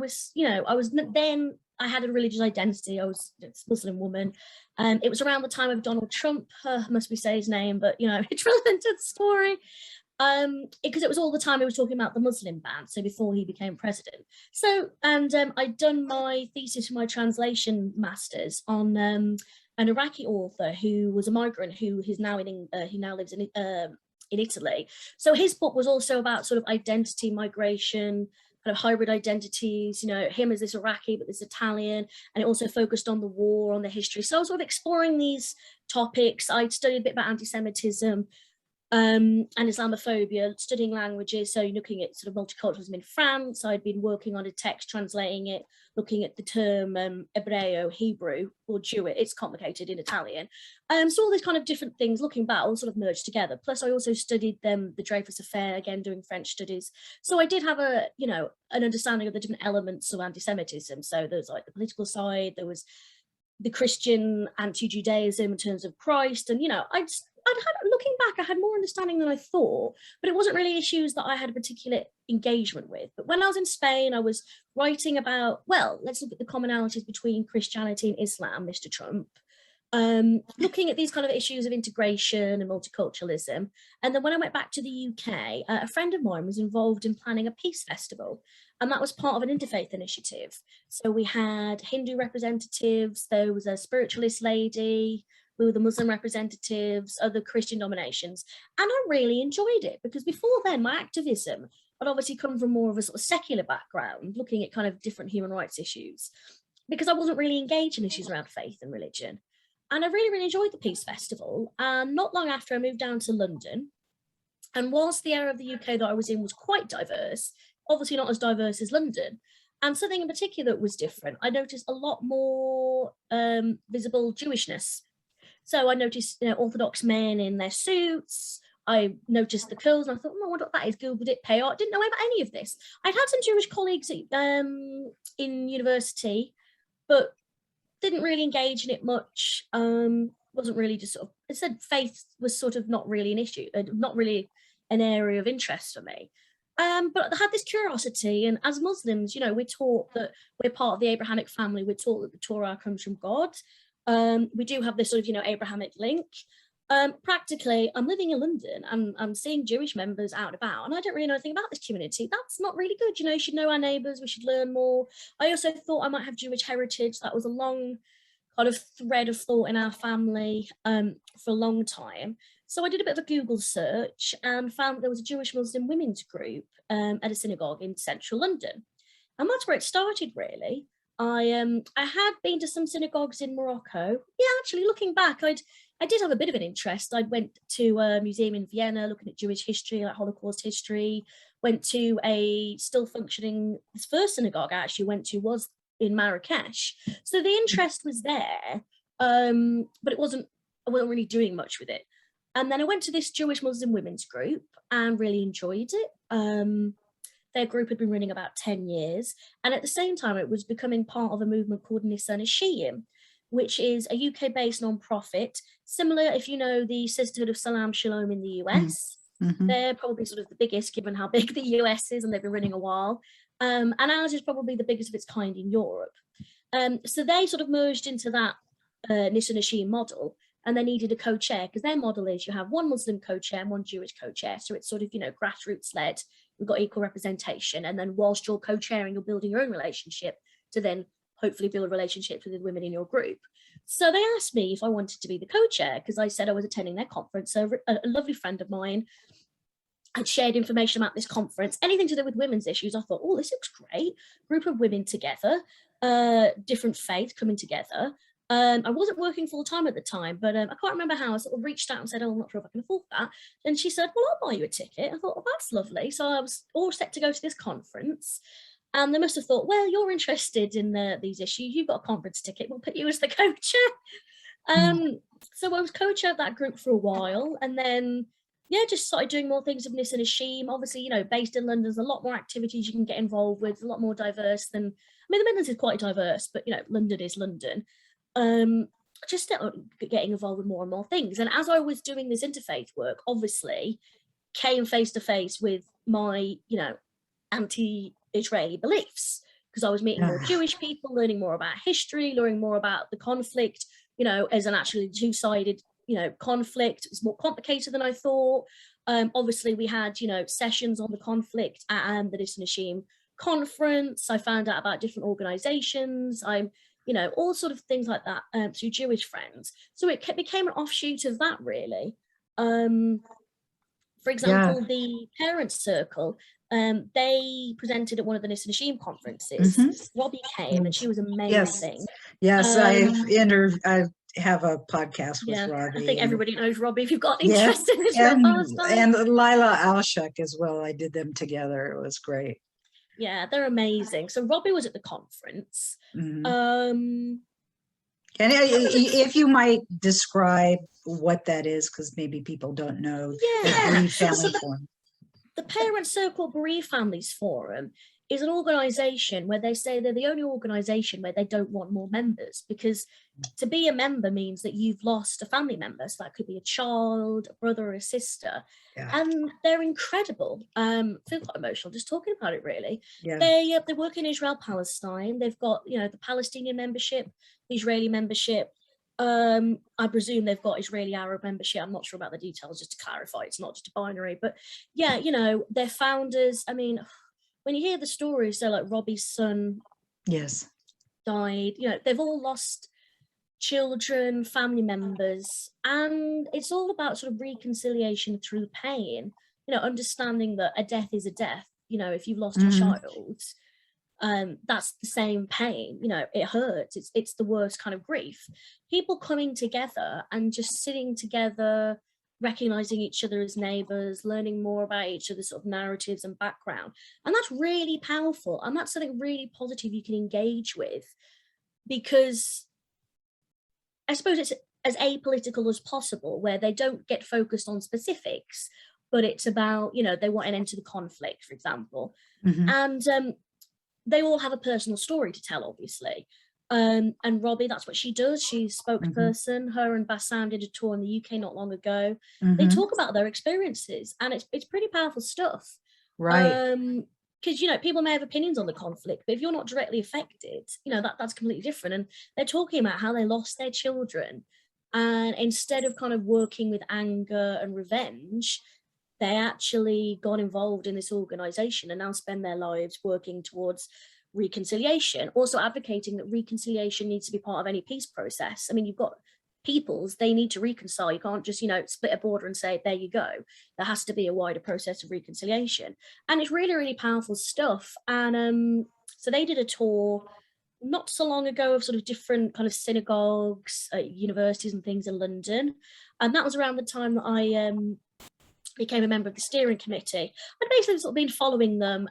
had a religious identity. I was a Muslim woman. It was around the time of Donald Trump. Must we say his name? But, it's relevant to the story. Because it was all the time he was talking about the Muslim ban, so before he became president. So, and I'd done my thesis for my translation masters on an Iraqi author who was a migrant who is now he now lives in Italy. So his book was also about sort of identity, migration, kind of hybrid identities, him as this Iraqi, but this Italian, and it also focused on the war, on the history. So I was sort of exploring these topics. I'd studied a bit about anti-Semitism, and Islamophobia, studying languages, so looking at sort of multiculturalism in France. I'd been working on a text, translating it, looking at the term Hebreo, Hebrew, or Jewish. It's complicated in Italian. So all these kind of different things, looking back, all sort of merged together. Plus, I also studied the Dreyfus Affair, again, doing French studies. So I did have an understanding of the different elements of anti-Semitism. So there's like the political side, there was the Christian anti-Judaism in terms of Christ, and looking back, I had more understanding than I thought, but it wasn't really issues that I had a particular engagement with. But when I was in Spain, I was writing about, well, let's look at the commonalities between Christianity and Islam, Mr. Trump, looking at these kind of issues of integration and multiculturalism. And then when I went back to the UK, a friend of mine was involved in planning a peace festival, and that was part of an interfaith initiative. So we had Hindu representatives, there was a spiritualist lady, we were the Muslim representatives, other Christian denominations, and I really enjoyed it because before then my activism had obviously come from more of a sort of secular background, looking at kind of different human rights issues, because I wasn't really engaged in issues around faith and religion. And I really, really enjoyed the Peace Festival. And not long after, I moved down to London. And whilst the area of the UK that I was in was quite diverse, obviously not as diverse as London, and something in particular that was different, I noticed a lot more visible Jewishness. So I noticed, Orthodox men in their suits. I noticed the curls, and I thought, oh, I wonder what that is. Googled it, pay art. Didn't know about any of this. I'd had some Jewish colleagues in university, but didn't really engage in it much. Wasn't really just sort of, it said faith was sort of not really an issue, not really an area of interest for me. But I had this curiosity, and as Muslims, we're taught that we're part of the Abrahamic family. We're taught that the Torah comes from God. We do have this sort of, Abrahamic link. Practically, I'm living in London and I'm seeing Jewish members out and about, and I don't really know anything about this community. That's not really good. You should know our neighbours. We should learn more. I also thought I might have Jewish heritage. That was a long kind of thread of thought in our family for a long time. So I did a bit of a Google search and found there was a Jewish Muslim women's group at a synagogue in central London. And that's where it started, really. I had been to some synagogues in Morocco. Yeah, actually, looking back, I did have a bit of an interest. I went to a museum in Vienna looking at Jewish history, like Holocaust history. Went to a still functioning, this first synagogue I actually went to was in Marrakesh. So the interest was there, but I wasn't really doing much with it. And then I went to this Jewish Muslim women's group and really enjoyed it. Their group had been running about 10 years. And at the same time, it was becoming part of a movement called Nisa Nashiyim, which is a UK-based non-profit, similar, if you know, the Sisterhood of Salam Shalom in the US. Mm-hmm. They're probably sort of the biggest, given how big the US is, and they've been running a while. And ours is probably the biggest of its kind in Europe. So they sort of merged into that Nisa Nashiyim model, and they needed a co-chair, because their model is you have one Muslim co-chair and one Jewish co-chair. So it's sort of, grassroots led. We've got equal representation. And then whilst you're co-chairing, you're building your own relationship to then hopefully build relationships with the women in your group. So they asked me if I wanted to be the co-chair, because I said I was attending their conference. So a lovely friend of mine had shared information about this conference, anything to do with women's issues. I thought, oh, this looks great. Group of women together, different faith coming together. I wasn't working full time at the time, but I can't remember how. I sort of reached out and said, oh, I'm not sure if I can afford that. And she said, well, I'll buy you a ticket. I thought, oh, that's lovely. So I was all set to go to this conference. And they must have thought, well, you're interested in these issues. You've got a conference ticket. We'll put you as the co-chair. So I was co-chair of that group for a while. And then, just started doing more things of Nisa Nashiyim. Obviously, based in London, there's a lot more activities you can get involved with, a lot more diverse than, the Midlands is quite diverse, but, London is London. Just getting involved with more and more things. And as I was doing this interfaith work, obviously came face to face with my, anti-Israeli beliefs, because I was meeting more Jewish people, learning more about history, learning more about the conflict, as an actually two-sided, conflict. It was more complicated than I thought. Obviously we had, sessions on the conflict at the Nisa Nashiyim conference. I found out about different organizations. All sort of things like that through Jewish friends. So it became an offshoot of that, really. For example, the Parents Circle, they presented at one of the Nisa Nashiyim conferences. Mm-hmm. Robbie came, and she was amazing. Yes, I have a podcast with Robbie. I think everybody knows Robbie if you've got interest in Israel-Palestine. And Lila Alshak as well. I did them together. It was great. Yeah, they're amazing. So Robbie was at the conference. Mm-hmm. And if you might describe what that is, because maybe people don't know. The Family Forum. The Parent Circle Bereaved Families Forum is an organisation where they say they're the only organisation where they don't want more members, because to be a member means that you've lost a family member. So that could be a child, a brother, or a sister. And they're incredible. I feel quite emotional just talking about it, really. They work in Israel-Palestine. They've got, the Palestinian membership, the Israeli membership. I presume they've got Israeli Arab membership. I'm not sure about the details, just to clarify. It's not just a binary. But their founders, when you hear the stories, so like Robbie's son died, they've all lost children, family members, and it's all about sort of reconciliation through pain, understanding that a death is a death. If you've lost a child, that's the same pain, it hurts. It's the worst kind of grief. People coming together and just sitting together, recognizing each other as neighbors, learning more about each other's sort of narratives and background. And that's really powerful. And that's something really positive you can engage with, because I suppose it's as apolitical as possible, where they don't get focused on specifics, but it's about, you know, they want an end to the conflict, for example. And they all have a personal story to tell, obviously. And Robbie, that's what she does. She's spokesperson. Her and Bassam did a tour in the UK not long ago. They talk about their experiences, and it's pretty powerful stuff. Right. Because, you know, people may have opinions on the conflict, but if you're not directly affected, you know, that's completely different. And they're talking about how they lost their children. And instead of kind of working with anger and revenge, they actually got involved in this organization and now spend their lives working towards reconciliation, also advocating that reconciliation needs to be part of any peace process. I mean, you've got peoples, they need to reconcile. You can't just, you know, split a border and say, there you go. There has to be a wider process of reconciliation. And it's really, really powerful stuff. And so they did a tour not so long ago of sort of different kind of synagogues, universities and things in London. And that was around the time that I became a member of the steering committee. I'd basically sort of been following them,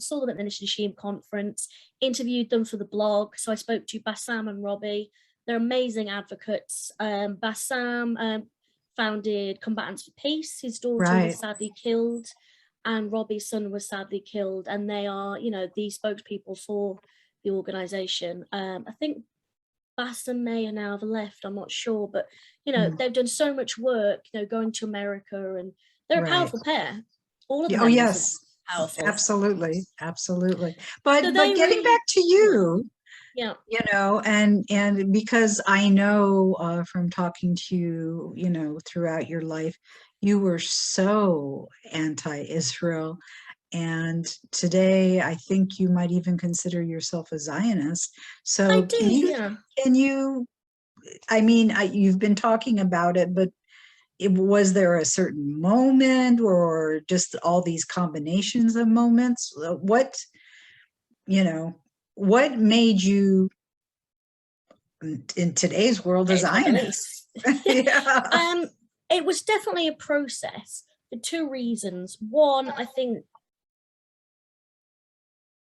saw them at the Nishim conference, interviewed them for the blog. So I spoke to Bassam and Robbie. They're amazing advocates. Bassam founded Combatants for Peace. His daughter was sadly killed, and Robbie's son was sadly killed. And they are, you know, the spokespeople for the organization. I think Bassam may now have left, I'm not sure, but, you know, they've done so much work, you know, going to America, and they're a powerful pair. All of them. Oh, yes. Powerful. Absolutely. Absolutely. But, So but getting back to you, yeah, you know, and because I know from talking to you, you know, throughout your life, you were so anti-Israel. And today, I think you might even consider yourself a Zionist. So I do, can you, I mean, you've been talking about it, but was there a certain moment or just all these combinations of moments? What, you know, what made you in today's world a Zionist? It was definitely a process for two reasons. One, I think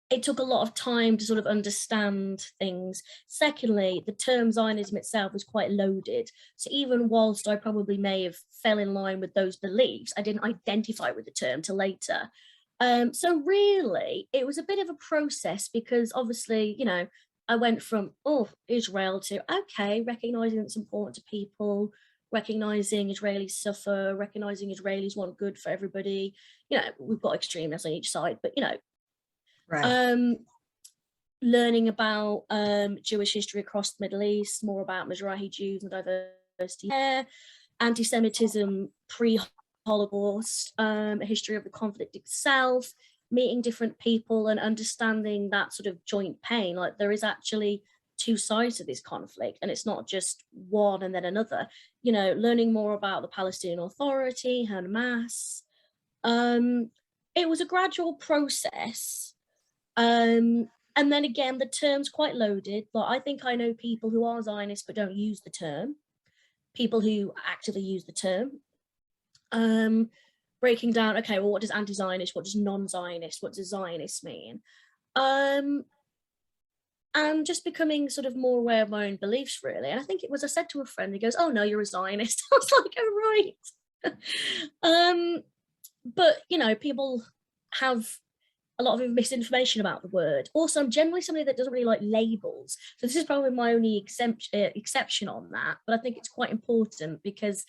it took a lot of time to sort of understand things. Secondly, the term Zionism itself was quite loaded. So even whilst I probably may have fell in line with those beliefs, I didn't identify with the term till later. So really, it was a bit of a process, because obviously, you know, I went from, Israel to, okay, recognizing it's important to people, recognizing Israelis suffer, recognizing Israelis want good for everybody. You know, we've got extremists on each side, but, you know, learning about Jewish history across the Middle East, more about Mizrahi Jews and diversity there, anti-Semitism pre-Holocaust, a history of the conflict itself, meeting different people and understanding that sort of joint pain. Like, there is actually two sides to this conflict, and it's not just one and then another. You know, learning more about the Palestinian Authority, Hamas. It was a gradual process. And then again, the term's quite loaded. Like, I think I know people who are Zionists but don't use the term, people who actively use the term. Breaking down, okay, well, what does anti-Zionist, what does non-Zionist, what does Zionist mean? And just becoming sort of more aware of my own beliefs, really. And I think it was, I said to a friend, he goes, oh no, you're a Zionist. I was like, oh, right. But, you know, people have a lot of misinformation about the word. Also, I'm generally somebody that doesn't really like labels. So this is probably my only exception on that. But I think it's quite important, because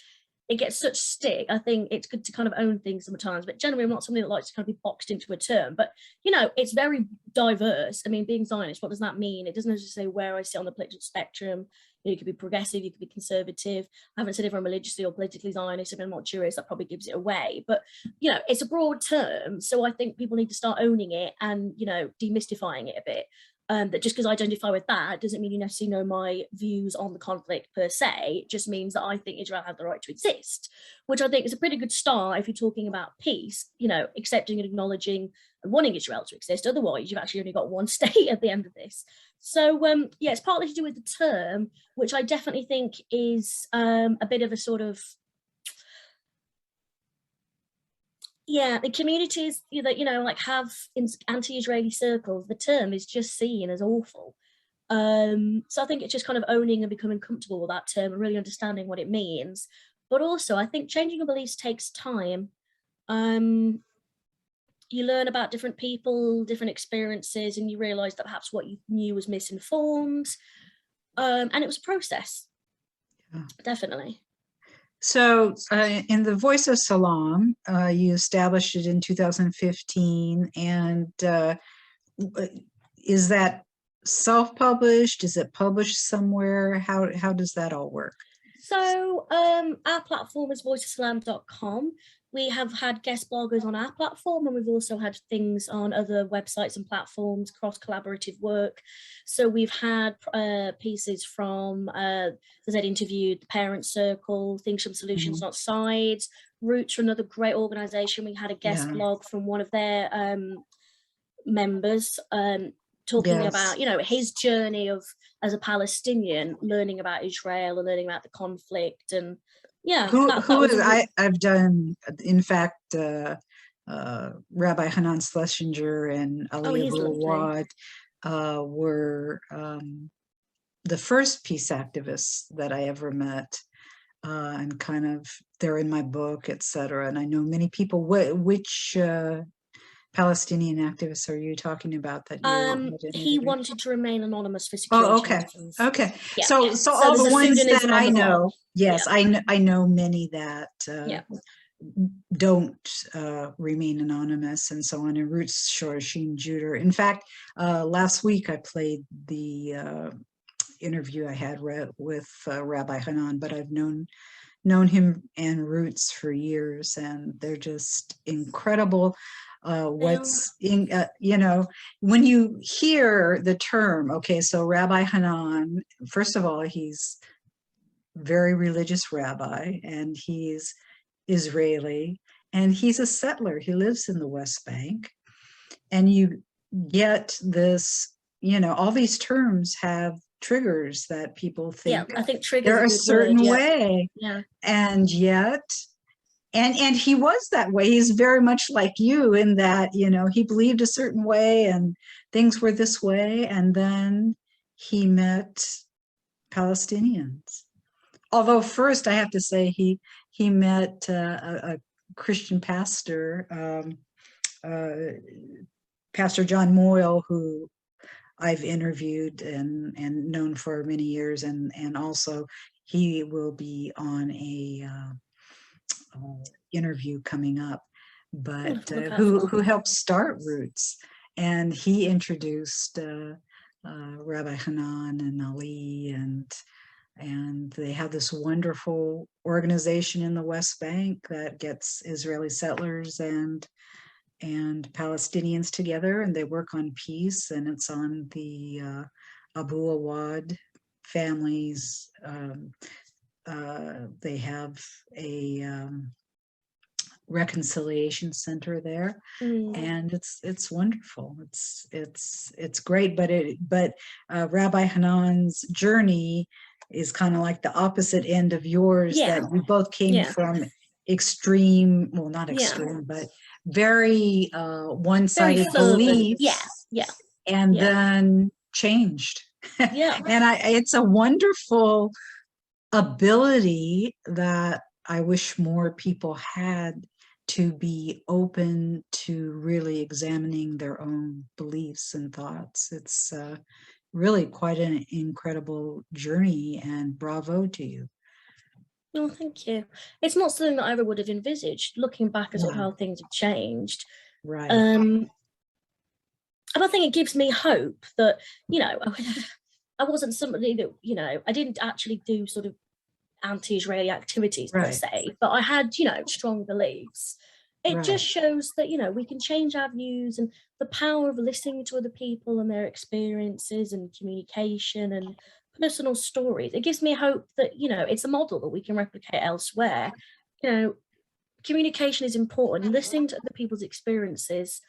it gets such stick. I think it's good to kind of own things sometimes, but generally I'm not somebody that likes to kind of be boxed into a term. But, you know, it's very diverse. I mean, being Zionist, what does that mean? It doesn't necessarily say where I sit on the political spectrum. You know, you could be progressive, you could be conservative. I haven't said if I'm religiously or politically Zionist. If I'm not Jewish, that probably gives it away. But, you know, it's a broad term. So I think people need to start owning it and, you know, demystifying it a bit. That just because I identify with that doesn't mean you necessarily know my views on the conflict per se. It just means that I think Israel has the right to exist, which I think is a pretty good start if you're talking about peace, you know, accepting and acknowledging and wanting Israel to exist. Otherwise, you've actually only got one state at the end of this. So, yeah, it's partly to do with the term, which I definitely think is a bit of a sort of Yeah, the communities that, like have anti-Israeli circles, the term is just seen as awful. So I think it's just kind of owning and becoming comfortable with that term and really understanding what it means. But also, I think changing your beliefs takes time. You learn about different people, different experiences, and you realize that perhaps what you knew was misinformed. And it was a process, definitely. So in the Voice of Salam, you established it in 2015, and is that self-published? Is it published somewhere? How does that all work? So our platform is voiceofsalam.com. We have had guest bloggers on our platform, and we've also had things on other websites and platforms, cross-collaborative work. So we've had pieces from, as I interviewed the Parent Circle, Things from Solutions, Not Sides, Roots are another great organization. We had a guest blog from one of their members talking about, his journey of as a Palestinian, learning about Israel and learning about the conflict. And I've done, in fact, Rabbi Hanan Schlesinger and Ali were the first peace activists that I ever met, and kind of they're in my book, etc. And I know many people. Which Palestinian activists are you talking about that he wanted to remain anonymous for security reasons. Okay. Yeah. So all the ones that I know, I know many that don't remain anonymous and so on, and Roots Shorashim Judah. In fact, last week I played the interview I had with Rabbi Hanan, but I've known him and Roots for years, and they're just incredible. What's in, when you hear the term, okay, so Rabbi Hanan, first of all, he's very religious rabbi, and he's Israeli, and he's a settler. He lives in the West Bank, and you get this, all these terms have triggers that people think, I think triggers they're a certain way, and yet. And he was that way. He's very much like you in that, he believed a certain way and things were this way. And then he met Palestinians. Although first I have to say he met a Christian pastor, Pastor John Moyle, who I've interviewed and known for many years. And also he will be on a interview coming up, but who helped start Roots, and he introduced Rabbi Hanan and Ali, and they have this wonderful organization in the West Bank that gets Israeli settlers and Palestinians together, and they work on peace, and it's on the Abu Awad families. They have a reconciliation center there, and it's wonderful. It's great, but Rabbi Hanan's journey is kind of like the opposite end of yours, that we both came from extreme, well, not extreme, but very one-sided beliefs, and then changed. And it's a wonderful ability that I wish more people had, to be open to really examining their own beliefs and thoughts. It's really quite an incredible journey, and bravo to you. Oh, thank you. It's not something that I ever would have envisaged, looking back at how things have changed. Right. And I think it gives me hope that, I wasn't somebody that, I didn't actually do sort of anti-Israeli activities per se, but I had, strong beliefs. It just shows that, we can change our views, and the power of listening to other people and their experiences and communication and personal stories. It gives me hope that, it's a model that we can replicate elsewhere. Communication is important, listening to other people's experiences,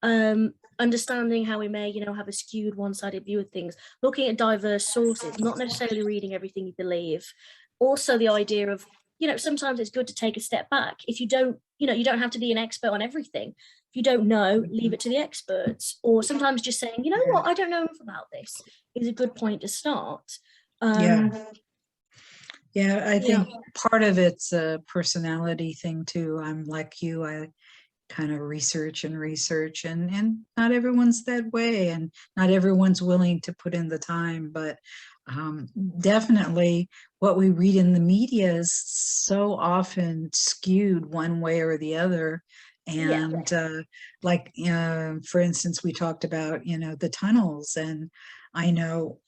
understanding how we may, have a skewed one-sided view of things, looking at diverse sources, not necessarily reading everything you believe. Also the idea of, sometimes it's good to take a step back. If you don't, you don't have to be an expert on everything. If you don't know, leave it to the experts. Or sometimes just saying, you know what, I don't know enough about this is a good point to start. Yeah, I think part of it's a personality thing too. I'm like you, I kind of research and not everyone's that way, and not everyone's willing to put in the time, but definitely what we read in the media is so often skewed one way or the other. And for instance, we talked about, the tunnels, and I know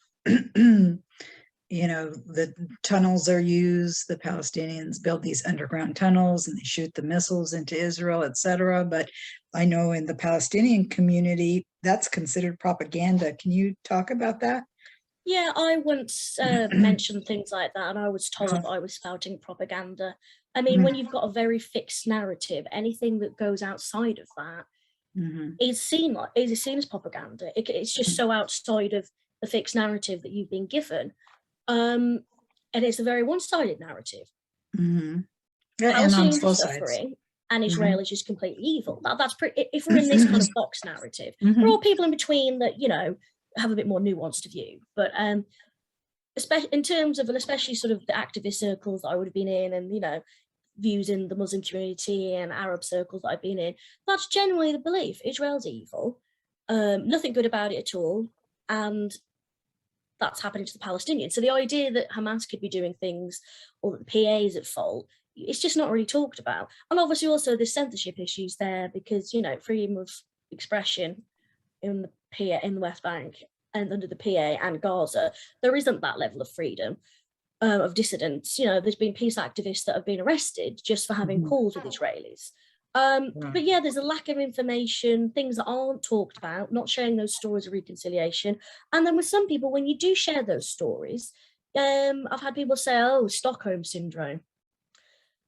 the tunnels are used, the Palestinians build these underground tunnels and they shoot the missiles into Israel, etc. But I know in the Palestinian community, that's considered propaganda. Can you talk about that? Yeah, I once mentioned things like that, and I was told I was spouting propaganda. I mean, when you've got a very fixed narrative, anything that goes outside of that is seen as propaganda. It's just so outside of the fixed narrative that you've been given. And it's a very one-sided narrative. Palestinians are suffering, and Israel is just completely evil. That's pretty. If we're in this kind of box narrative, there are people in between that have a bit more nuanced view. But especially in terms of, and especially sort of the activist circles that I would have been in, and views in the Muslim community and Arab circles that I've been in, that's generally the belief. Israel's evil, nothing good about it at all, and that's happening to the Palestinians. So the idea that Hamas could be doing things, or that the PA is at fault, it's just not really talked about. And obviously also there's censorship issues there, because freedom of expression in the PA, in the West Bank and under the PA and Gaza, there isn't that level of freedom of dissidents. There's been peace activists that have been arrested just for having calls with Israelis. But yeah, there's a lack of information, things that aren't talked about, not sharing those stories of reconciliation. And then with some people, when you do share those stories, I've had people say, oh, Stockholm syndrome,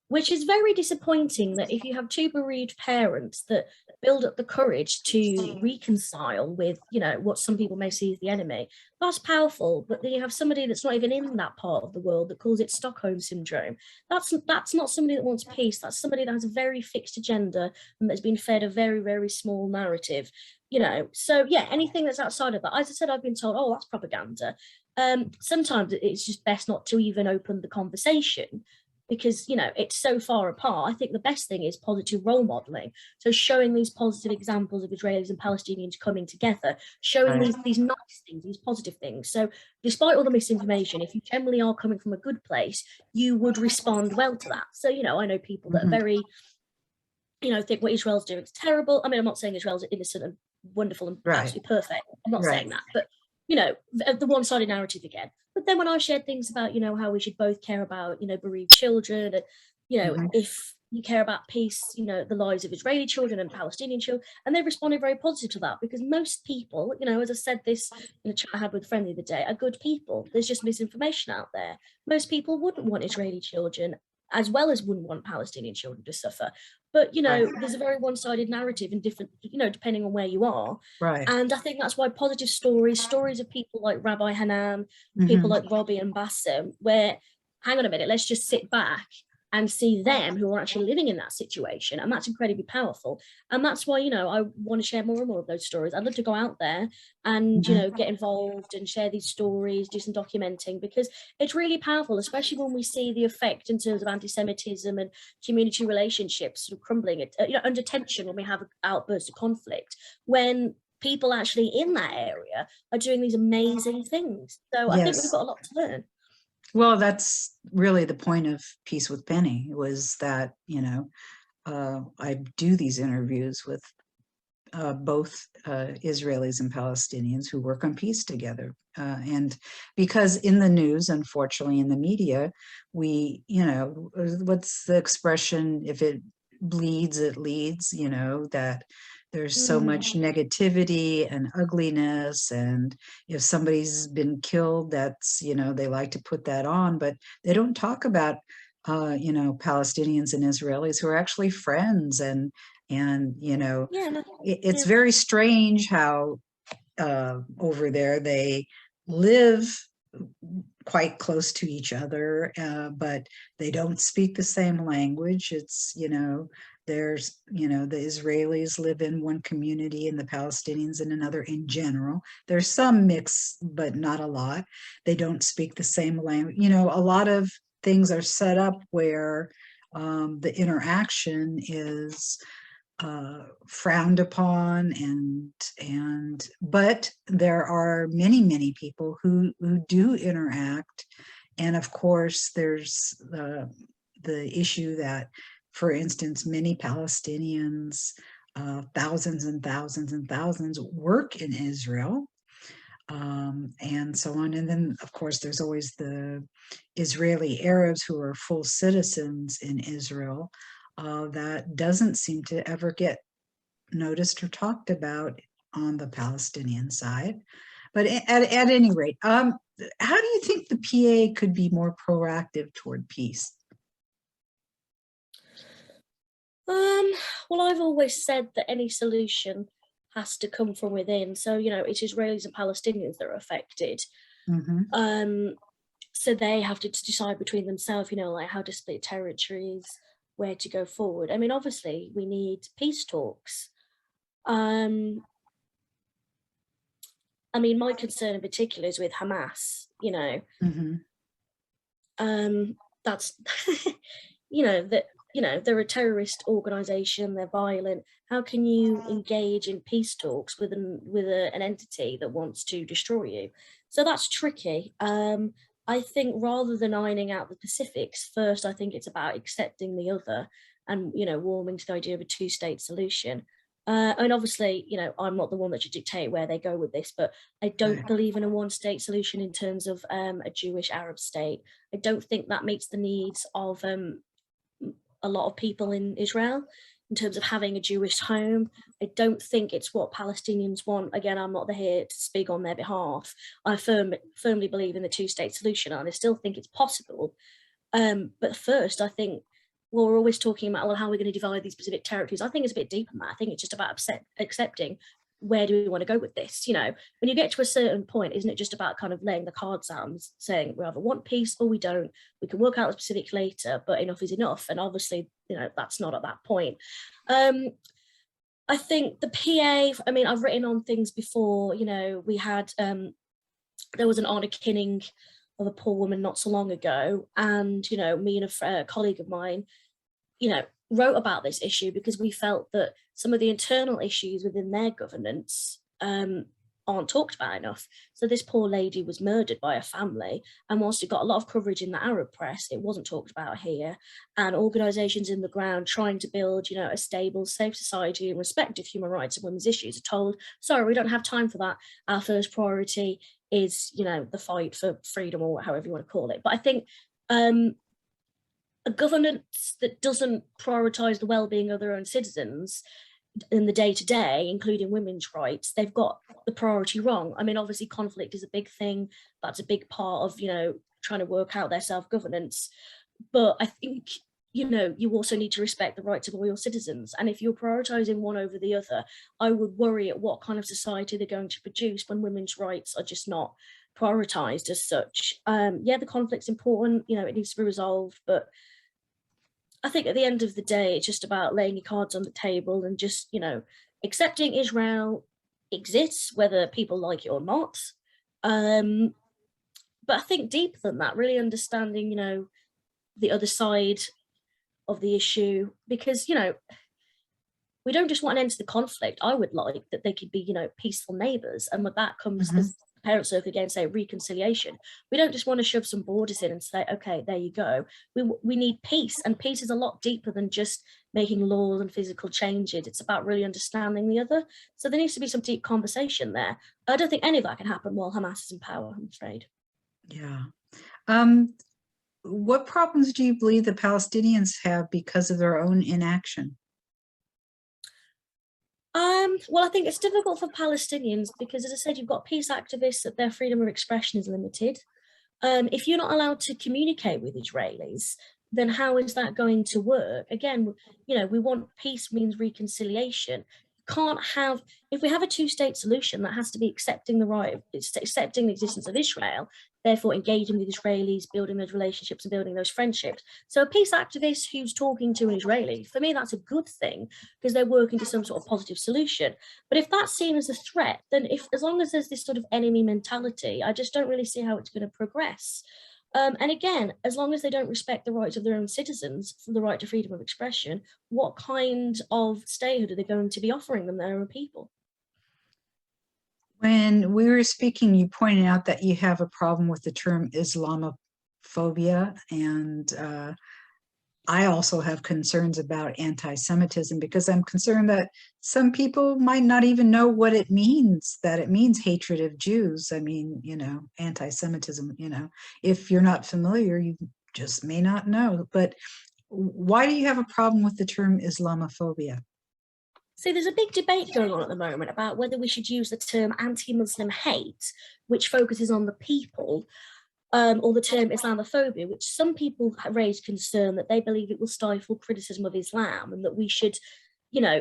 which is very disappointing, that if you have two bereaved parents that build up the courage to reconcile with, what some people may see as the enemy, that's powerful. But then you have somebody that's not even in that part of the world that calls it Stockholm syndrome. That's not somebody that wants peace. That's somebody that has a very fixed agenda and that's been fed a very, very small narrative. So yeah, anything that's outside of that, as I said, I've been told, oh, that's propaganda. Sometimes it's just best not to even open the conversation, because it's so far apart. I think the best thing is positive role modeling. So showing these positive examples of Israelis and Palestinians coming together, showing these nice things, these positive things. So despite all the misinformation, if you generally are coming from a good place, you would respond well to that. So I know people that are very think what Israel's doing is terrible. I mean, I'm not saying Israel's innocent and wonderful and absolutely perfect. I'm not saying that, but the one-sided narrative again. But then when I shared things about, how we should both care about, bereaved children, and, if you care about peace, the lives of Israeli children and Palestinian children, and they responded very positive to that, because most people, as I said this in a chat I had with a friend the other day, are good people. There's just misinformation out there. Most people wouldn't want Israeli children, as well as wouldn't want Palestinian children to suffer. But, there's a very one-sided narrative in different, depending on where you are. And I think that's why positive stories of people like Rabbi Hanan, people like Rabbi and Bassem, where, hang on a minute, let's just sit back and see them who are actually living in that situation. And that's incredibly powerful. And that's why, I want to share more and more of those stories. I'd love to go out there and, get involved and share these stories, do some documenting, because it's really powerful, especially when we see the effect in terms of anti-Semitism and community relationships sort of crumbling, under tension, when we have outbursts of conflict, when people actually in that area are doing these amazing things. So I think we've got a lot to learn. Well, that's really the point of Peace with Penny, was that, I do these interviews with both Israelis and Palestinians who work on peace together. And because in the news, unfortunately, in the media, we, what's the expression? If it bleeds, it leads, that there's so much negativity and ugliness. And if somebody's been killed, that's, they like to put that on, but they don't talk about, Palestinians and Israelis who are actually friends. And it's very strange how over there they live quite close to each other, but they don't speak the same language. It's, There's, the Israelis live in one community and the Palestinians in another in general. There's some mix, but not a lot. They don't speak the same language. A lot of things are set up where the interaction is frowned upon, but there are many people who do interact. And of course there's the issue that, for instance, many Palestinians, thousands and thousands and thousands, work in Israel, and so on. And then, of course, there's always the Israeli Arabs who are full citizens in Israel. That doesn't seem to ever get noticed or talked about on the Palestinian side. But at any rate, how do you think the PA could be more proactive toward peace? Well, I've always said that any solution has to come from within. So, it's Israelis and Palestinians that are affected. Mm-hmm. So they have to decide between themselves, like how to split territories, where to go forward. I mean, obviously, we need peace talks. I mean, my concern in particular is with Hamas, Mm-hmm. That's, they're a terrorist organization, they're violent. How can you engage in peace talks with an entity that wants to destroy you? So that's tricky. I think rather than ironing out the specifics, first, I think it's about accepting the other and, warming to the idea of a two-state solution. And obviously, I'm not the one that should dictate where they go with this, but I don't believe in a one-state solution in terms of a Jewish Arab state. I don't think that meets the needs of a lot of people in Israel in terms of having a Jewish home. I don't think it's what Palestinians want. Again, I'm not here to speak on their behalf. I firmly believe in the two-state solution, and I still think it's possible. But first, I think, well, we're always talking about, well, how we're going to divide these specific territories. I think it's a bit deeper than that. I think it's just about accepting, where do we want to go with this? When you get to a certain point, isn't it just about kind of laying the cards out and saying we either want peace or we don't? We can work out the specifics later, but enough is enough. And obviously, that's not at that point. I think the PA, I mean, I've written on things before, we had, there was an honor killing of a poor woman not so long ago. And, me and a colleague of mine, wrote about this issue because we felt that some of the internal issues within their governance aren't talked about enough. So this poor lady was murdered by a family, and whilst it got a lot of coverage in the Arab press, it wasn't talked about here. And organisations in the ground trying to build, a stable, safe society and respect of human rights and women's issues are told, sorry, we don't have time for that. Our first priority is, the fight for freedom, or however you want to call it. But I think a governance that doesn't prioritise the well-being of their own citizens in the day-to-day, including women's rights, they've got the priority wrong. I mean, obviously conflict is a big thing. That's a big part of, trying to work out their self-governance. But I think, you also need to respect the rights of all your citizens. And if you're prioritising one over the other, I would worry at what kind of society they're going to produce when women's rights are just not prioritised as such. Yeah, the conflict's important, it needs to be resolved, but I think at the end of the day, it's just about laying your cards on the table and just, accepting Israel exists, whether people like it or not. But I think deeper than that, really understanding, the other side of the issue, because, we don't just want an end to the conflict. I would like that they could be, peaceful neighbours. And with that comes this parent circle again, say reconciliation. We don't just want to shove some borders in and say, okay, there you go. We need peace, and peace is a lot deeper than just making laws and physical changes. It's about really understanding the other. So there needs to be some deep conversation there. I don't think any of that can happen while Hamas is in power, I'm afraid. Yeah. What problems do you believe the Palestinians have because of their own inaction? Well, I think it's difficult for Palestinians because, as I said, you've got peace activists that their freedom of expression is limited. If you're not allowed to communicate with Israelis, then how is that going to work? Again, we want peace means reconciliation. Can't have, if we have a two-state solution, that has to be accepting the existence of Israel, therefore engaging with Israelis, building those relationships and building those friendships. So a peace activist who's talking to an Israeli, for me, that's a good thing because they're working to some sort of positive solution. But if that's seen as a threat, then as long as there's this sort of enemy mentality, I just don't really see how it's going to progress. And again, as long as they don't respect the rights of their own citizens for the right to freedom of expression, what kind of statehood are they going to be offering them, their own people? When we were speaking, you pointed out that you have a problem with the term Islamophobia, and I also have concerns about anti-Semitism because I'm concerned that some people might not even know what it means, that it means hatred of Jews. I mean, anti-Semitism, if you're not familiar, you just may not know. But why do you have a problem with the term Islamophobia? So there's a big debate going on at the moment about whether we should use the term anti-Muslim hate, which focuses on the people, or the term Islamophobia, which some people have raised concern that they believe it will stifle criticism of Islam and that we should,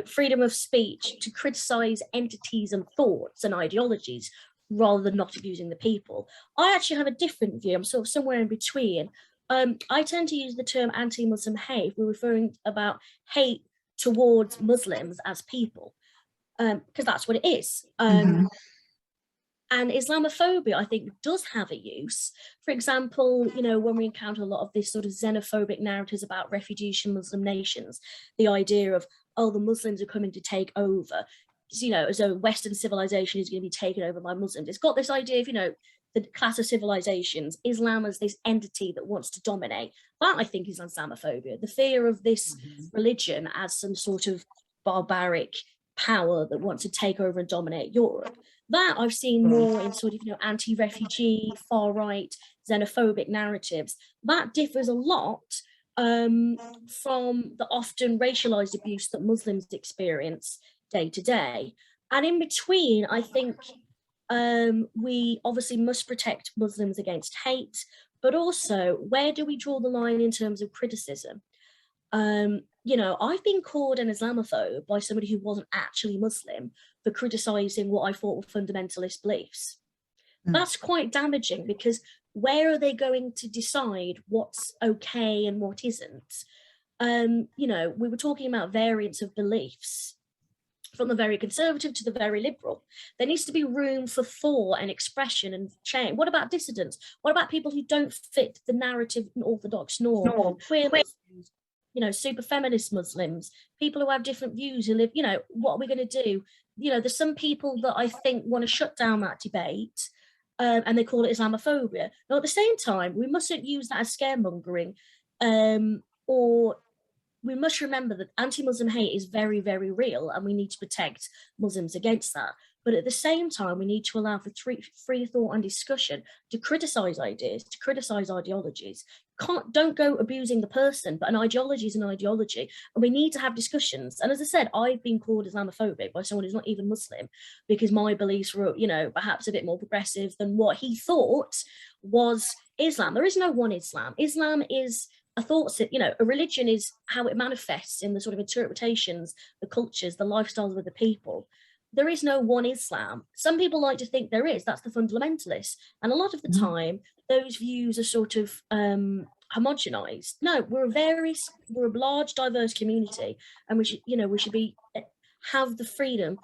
freedom of speech to criticize entities and thoughts and ideologies rather than not abusing the people. I actually have a different view. I'm sort of somewhere in between. I tend to use the term anti-Muslim hate. We're referring about hate towards Muslims as people, because that's what it is. And Islamophobia, I think, does have a use. For example, when we encounter a lot of this sort of xenophobic narratives about refugees from Muslim nations, the idea of, the Muslims are coming to take over, as though Western civilization is going to be taken over by Muslims. It's got this idea of, the class of civilizations, Islam as this entity that wants to dominate. That, I think, is Islamophobia. The fear of this religion as some sort of barbaric power that wants to take over and dominate Europe. That I've seen more in sort of, anti-refugee, far-right, xenophobic narratives. That differs a lot from the often racialized abuse that Muslims experience day to day. And in between, I think we obviously must protect Muslims against hate, but also where do we draw the line in terms of criticism? I've been called an Islamophobe by somebody who wasn't actually Muslim for criticizing what I thought were fundamentalist beliefs. That's quite damaging because where are they going to decide what's okay and what isn't? We were talking about variance of beliefs from the very conservative to the very liberal. There needs to be room for thought and expression and change. What about dissidents? What about people who don't fit the narrative and orthodox norm? Queer Muslims, super feminist Muslims, people who have different views who live, what are we going to do? There's some people that I think want to shut down that debate and they call it Islamophobia. Now, at the same time, we mustn't use that as scaremongering, or we must remember that anti-Muslim hate is very, very real and we need to protect Muslims against that. But at the same time, we need to allow for free thought and discussion to criticize ideas, to criticize ideologies. Don't go abusing the person, but an ideology is an ideology. And we need to have discussions. And as I said, I've been called Islamophobic by someone who's not even Muslim because my beliefs were, perhaps a bit more progressive than what he thought was Islam. There is no one Islam. Islam is a thought, a religion is how it manifests in the sort of interpretations, the cultures, the lifestyles of the people. There is no one Islam. Some people like to think there is. That's the fundamentalists. And a lot of the time, those views are sort of homogenized. No, we're a large, diverse community, and we should have the freedom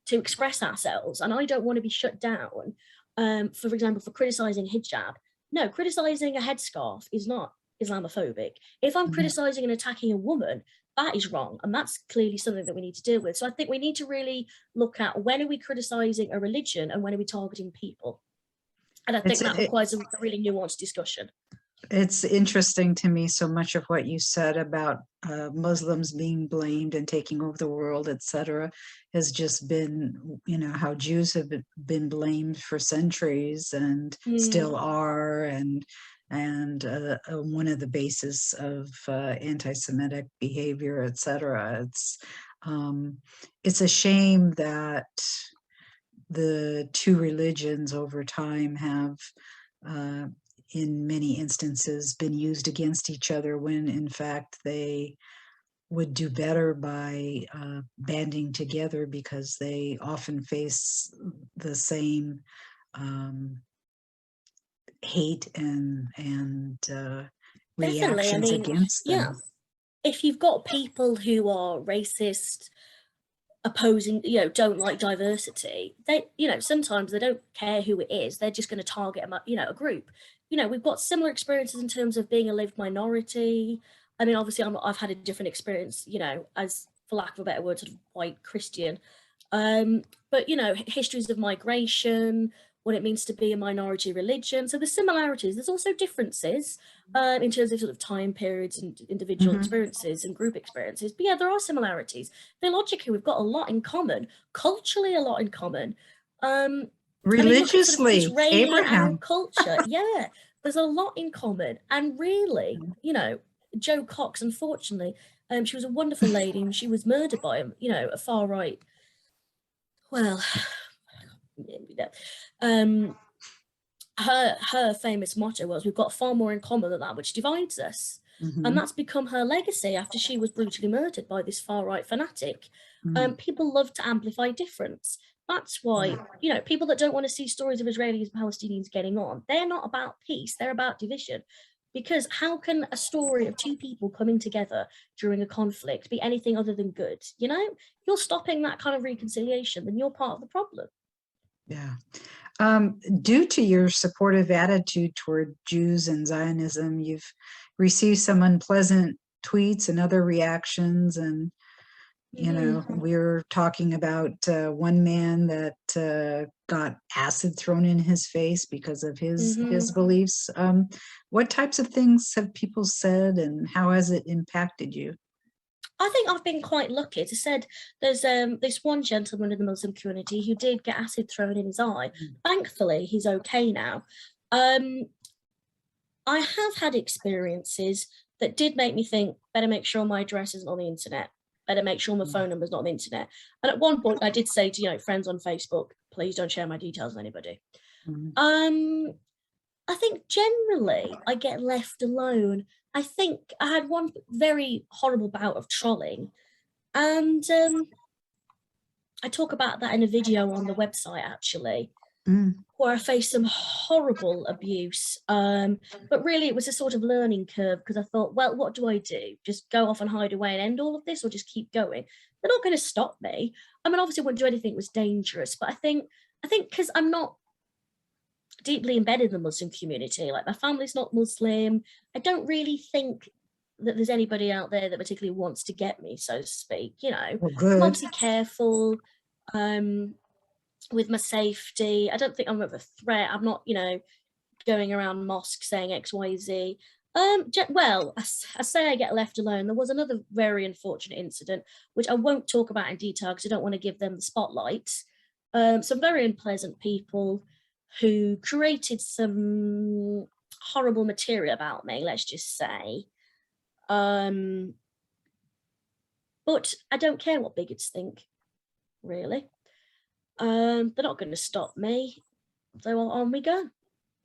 to express ourselves. And I don't want to be shut down, for example, for criticizing hijab. No, criticizing a headscarf is not Islamophobic. If I'm criticizing and attacking a woman, that is wrong, and that's clearly something that we need to deal with. So I think we need to really look at when are we criticizing a religion and when are we targeting people, and I think that requires a really nuanced discussion. It's interesting to me, so much of what you said about Muslims being blamed and taking over the world, etc., has just been, how Jews have been blamed for centuries and still are, and one of the basis of anti-Semitic behavior, etc. It's a shame that the two religions over time have, in many instances, been used against each other when, in fact, they would do better by banding together because they often face the same hate and Definitely. I reactions mean, against yeah, them. if you've got people who are racist, opposing, don't like diversity, they, sometimes they don't care who it is. They're just going to target a group. We've got similar experiences in terms of being a lived minority. I mean, obviously, I've had a different experience, as, for lack of a better word, sort of white Christian. But, histories of migration, what it means to be a minority religion. So there's similarities. There's also differences in terms of sort of time periods and individual experiences and group experiences. But yeah, there are similarities. Theologically, we've got a lot in common. Culturally, a lot in common. Religiously, Sort of Israeli Abraham. Arab culture. Yeah, there's a lot in common. And really, Jo Cox, unfortunately, she was a wonderful lady and she was murdered by him, a far right. Well, her famous motto was, "We've got far more in common than that which divides us." And that's become her legacy after she was brutally murdered by this far-right fanatic. People love to amplify difference. That's why, people that don't want to see stories of Israelis and Palestinians getting on, they're not about peace, they're about division. Because how can a story of two people coming together during a conflict be anything other than good? You're stopping that kind of reconciliation, then you're part of the problem. Yeah. Due to your supportive attitude toward Jews and Zionism, you've received some unpleasant tweets and other reactions. And, we're talking about one man that got acid thrown in his face because of his beliefs. What types of things have people said, and how has it impacted you? I think I've been quite lucky. As I said, there's this one gentleman in the Muslim community who did get acid thrown in his eye. Thankfully, he's okay now. I have had experiences that did make me think, better make sure my address isn't on the internet. Better make sure my phone number's not on the internet. And at one point, I did say to friends on Facebook, please don't share my details with anybody. I think generally I get left alone. I think I had one very horrible bout of trolling, and I talk about that in a video on the website, actually, where I faced some horrible abuse. But really it was a sort of learning curve, because I thought, well, what do I do? Just go off and hide away and end all of this, or just keep going? They're not going to stop me. I mean, obviously I wouldn't do anything that was dangerous, but I think because I'm not deeply embedded in the Muslim community, like my family's not Muslim, I don't really think that there's anybody out there that particularly wants to get me, so to speak. I'm obviously careful with my safety. I don't think I'm of a threat. I'm not, going around mosques saying XYZ. Well, I say I get left alone. There was another very unfortunate incident, which I won't talk about in detail because I don't want to give them the spotlight. Some very unpleasant people who created some horrible material about me, let's just say. But I don't care what bigots think, really. They're not going to stop me, so on we go.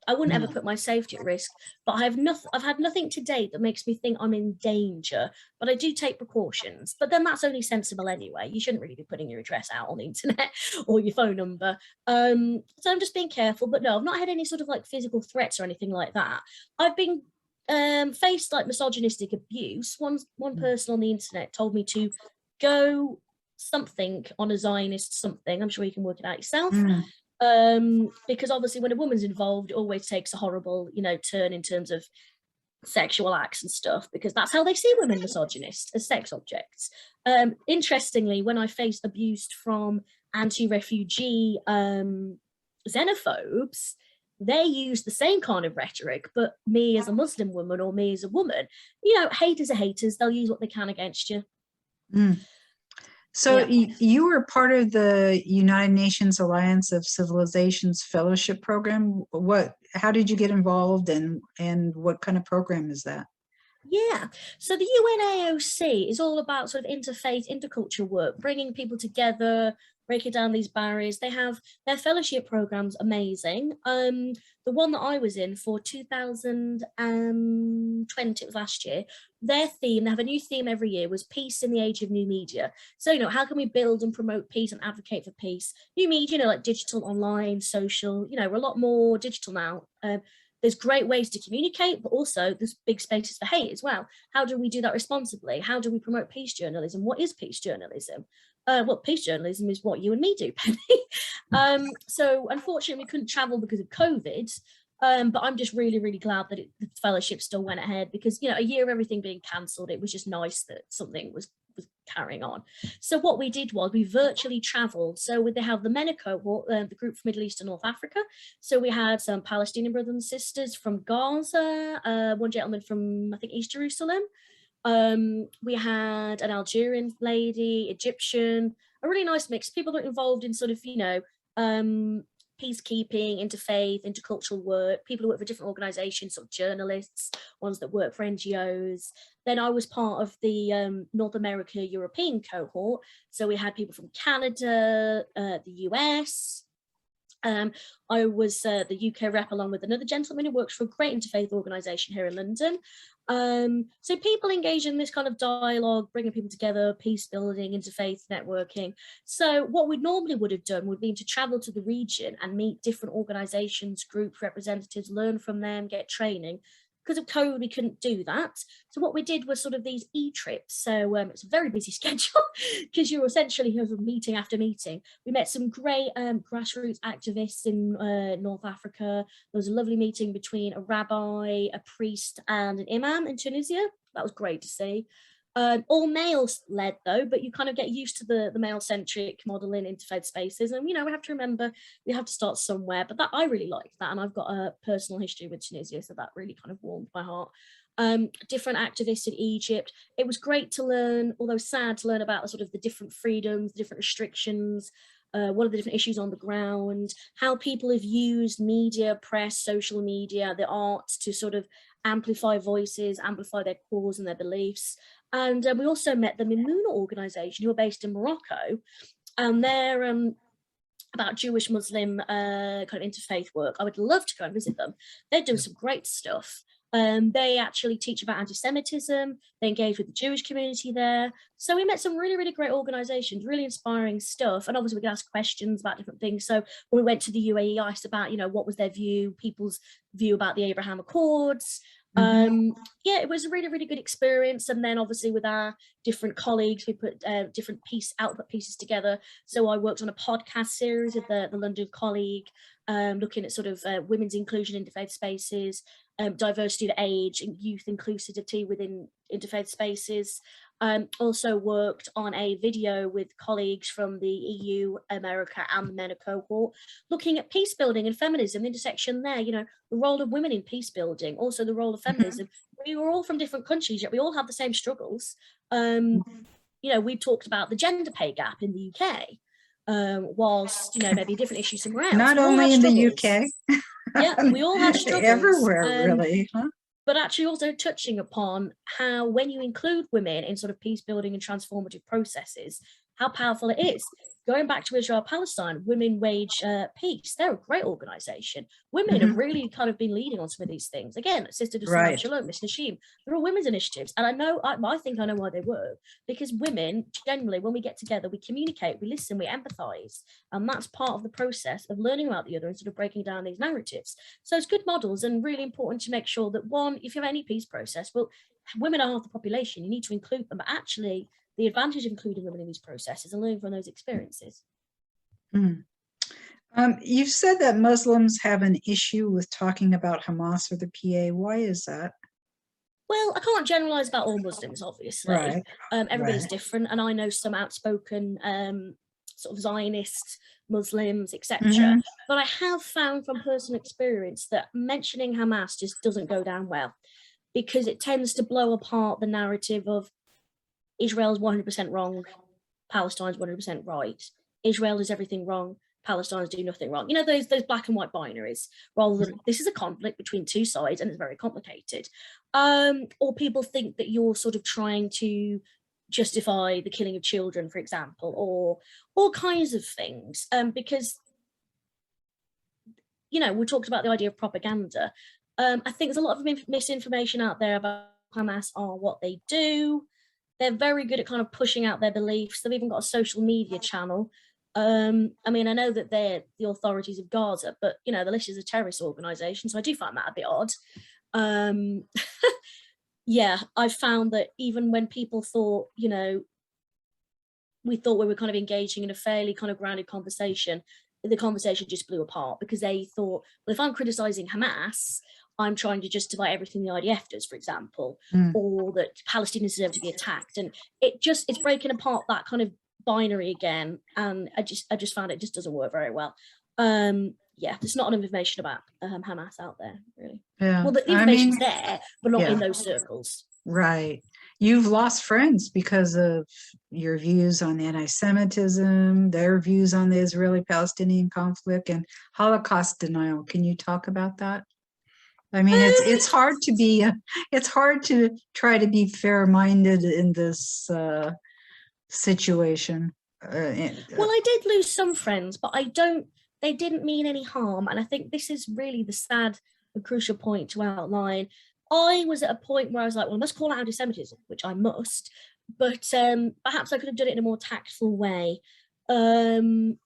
I wouldn't ever put my safety at risk, but I've had nothing to date that makes me think I'm in danger, but I do take precautions. But then that's only sensible anyway. You shouldn't really be putting your address out on the internet or your phone number. So I'm just being careful. But no, I've not had any sort of like physical threats or anything like that. I've been faced like misogynistic abuse. One person on the internet told me to go something on a Zionist something. I'm sure you can work it out yourself. Because obviously when a woman's involved, it always takes a horrible, turn in terms of sexual acts and stuff, because that's how they see women, misogynist, as sex objects. Interestingly, when I faced abuse from anti-refugee xenophobes, they use the same kind of rhetoric, but me as a Muslim woman or me as a woman, haters are haters. They'll use what they can against you. So you were part of the United Nations Alliance of Civilizations Fellowship Program. How did you get involved, and what kind of program is that? Yeah, so the UNAOC is all about sort of interfaith, intercultural work, bringing people together, breaking down these barriers. They have their fellowship programs, amazing. The one that I was in for 2020, it was last year, their theme, they have a new theme every year, was peace in the age of new media. So, how can we build and promote peace and advocate for peace? New media, like digital, online, social, we're a lot more digital now. there's great ways to communicate, but also there's big spaces for hate as well. How do we do that responsibly? How do we promote peace journalism? What is peace journalism? Well, peace journalism is what you and me do, Penny. So unfortunately, we couldn't travel because of COVID. But I'm just really, really glad that the fellowship still went ahead, because, you know, a year of everything being cancelled, it was just nice that something was carrying on. So what we did was we virtually traveled. So they have the MENA cohort, the group from Middle East and North Africa. So we had some Palestinian brothers and sisters from Gaza, one gentleman from, I think, East Jerusalem. We had an Algerian lady, Egyptian, a really nice mix. People that are involved in sort of, you know, peacekeeping, interfaith, intercultural work, people who work for different organizations, sort of journalists, ones that work for NGOs. Then I was part of the North America European cohort. So we had people from Canada, the US. I was the UK rep along with another gentleman who works for a great interfaith organization here in London. So people engage in this kind of dialogue, bringing people together, peace building, interfaith networking. So what we normally would have done would be to travel to the region and meet different organizations, group representatives, learn from them, get training. Because of COVID, we couldn't do that. So what we did was sort of these e-trips. So it's a very busy schedule, because you're essentially here meeting after meeting. We met some great grassroots activists in North Africa. There was a lovely meeting between a rabbi, a priest, and an imam in Tunisia. That was great to see. All males led though, but you kind of get used to the male-centric model in interfaith spaces. And, you know, we have to remember, we have to start somewhere, but that I really liked that. And I've got a personal history with Tunisia, so that really kind of warmed my heart. Different activists in Egypt. It was great to learn, although sad to learn about the sort of the different freedoms, the different restrictions, what are the different issues on the ground, how people have used media, press, social media, the arts to sort of amplify voices, amplify their cause and their beliefs. And we also met the Mimouna organization, who are based in Morocco, and they're about Jewish Muslim kind of interfaith work. I would love to go and visit them. They're doing some great stuff. They actually teach about anti-Semitism. They engage with the Jewish community there. So we met some really, really great organizations, really inspiring stuff. And obviously we could ask questions about different things. So when we went to the UAE, I asked about, you know, what was their view, people's view about the Abraham Accords. Yeah, it was a really, really good experience. And then obviously with our different colleagues, we put different output pieces together. So I worked on a podcast series with the London colleague, looking at sort of women's inclusion in interfaith spaces, diversity of age and youth inclusivity within interfaith spaces. Also worked on a video with colleagues from the EU, America, and the MENA cohort, looking at peace building and feminism, the intersection there, you know, the role of women in peace building, also the role of feminism. We were all from different countries, yet we all have the same struggles. You know, we talked about the gender pay gap in the UK, whilst, you know, maybe a different issue somewhere else. Not only in the UK. Yeah, we all have struggles. Everywhere, really. Huh? But actually also touching upon how when you include women in sort of peace building and transformative processes, how powerful it is. Going back to Israel-Palestine, Women Wage Peace, they're a great organization. Women have really kind of been leading on some of these things. Again, Sisterhood, Salam Shalom, Miss Nashim, they're all women's initiatives. And I know, I think I know why they were, because women, generally, when we get together, we communicate, we listen, we empathize. And that's part of the process of learning about the other and sort of breaking down these narratives. So it's good models and really important to make sure that, one, if you have any peace process, well, women are half the population, you need to include them, but actually, the advantage of including women in these processes and learning from those experiences. You've said that Muslims have an issue with talking about Hamas or the PA. Why is that? Well, I can't generalize about all Muslims, obviously. Right. Everybody's different, and I know some outspoken sort of Zionist Muslims, etc. But I have found from personal experience that mentioning Hamas just doesn't go down well, because it tends to blow apart the narrative of Israel's 100% wrong, Palestine's 100% right. Israel does everything wrong, Palestinians do nothing wrong. You know, those black and white binaries, rather than this is a conflict between two sides and it's very complicated. Or people think that you're sort of trying to justify the killing of children, for example, or all kinds of things. Because, you know, we talked about the idea of propaganda. I think there's a lot of misinformation out there about Hamas are what they do. They're very good at kind of pushing out their beliefs. They've even got a social media channel. I mean, I know that they're the authorities of Gaza, but, you know, the list is a terrorist organization, so I do find that a bit odd. Yeah, I found that even when people thought, you know, we thought we were kind of engaging in a fairly kind of grounded conversation, the conversation just blew apart because they thought, well, if I'm criticizing Hamas, I'm trying to justify everything the IDF does, for example, or that Palestinians deserve to be attacked. And it's breaking apart that kind of binary again. And I just found it just doesn't work very well. Yeah, there's not enough information about Hamas out there, really. Yeah. Well, the information's there, but not yeah. in those circles. Right. You've lost friends because of your views on anti-Semitism, their views on the Israeli-Palestinian conflict, and Holocaust denial. Can you talk about that? I mean, it's hard to be, it's hard to try to be fair-minded in this situation. Well, I did lose some friends, but they didn't mean any harm. And I think this is really the sad and crucial point to outline. I was at a point where I was like, well, I must call out anti-Semitism, which I must, but perhaps I could have done it in a more tactful way. I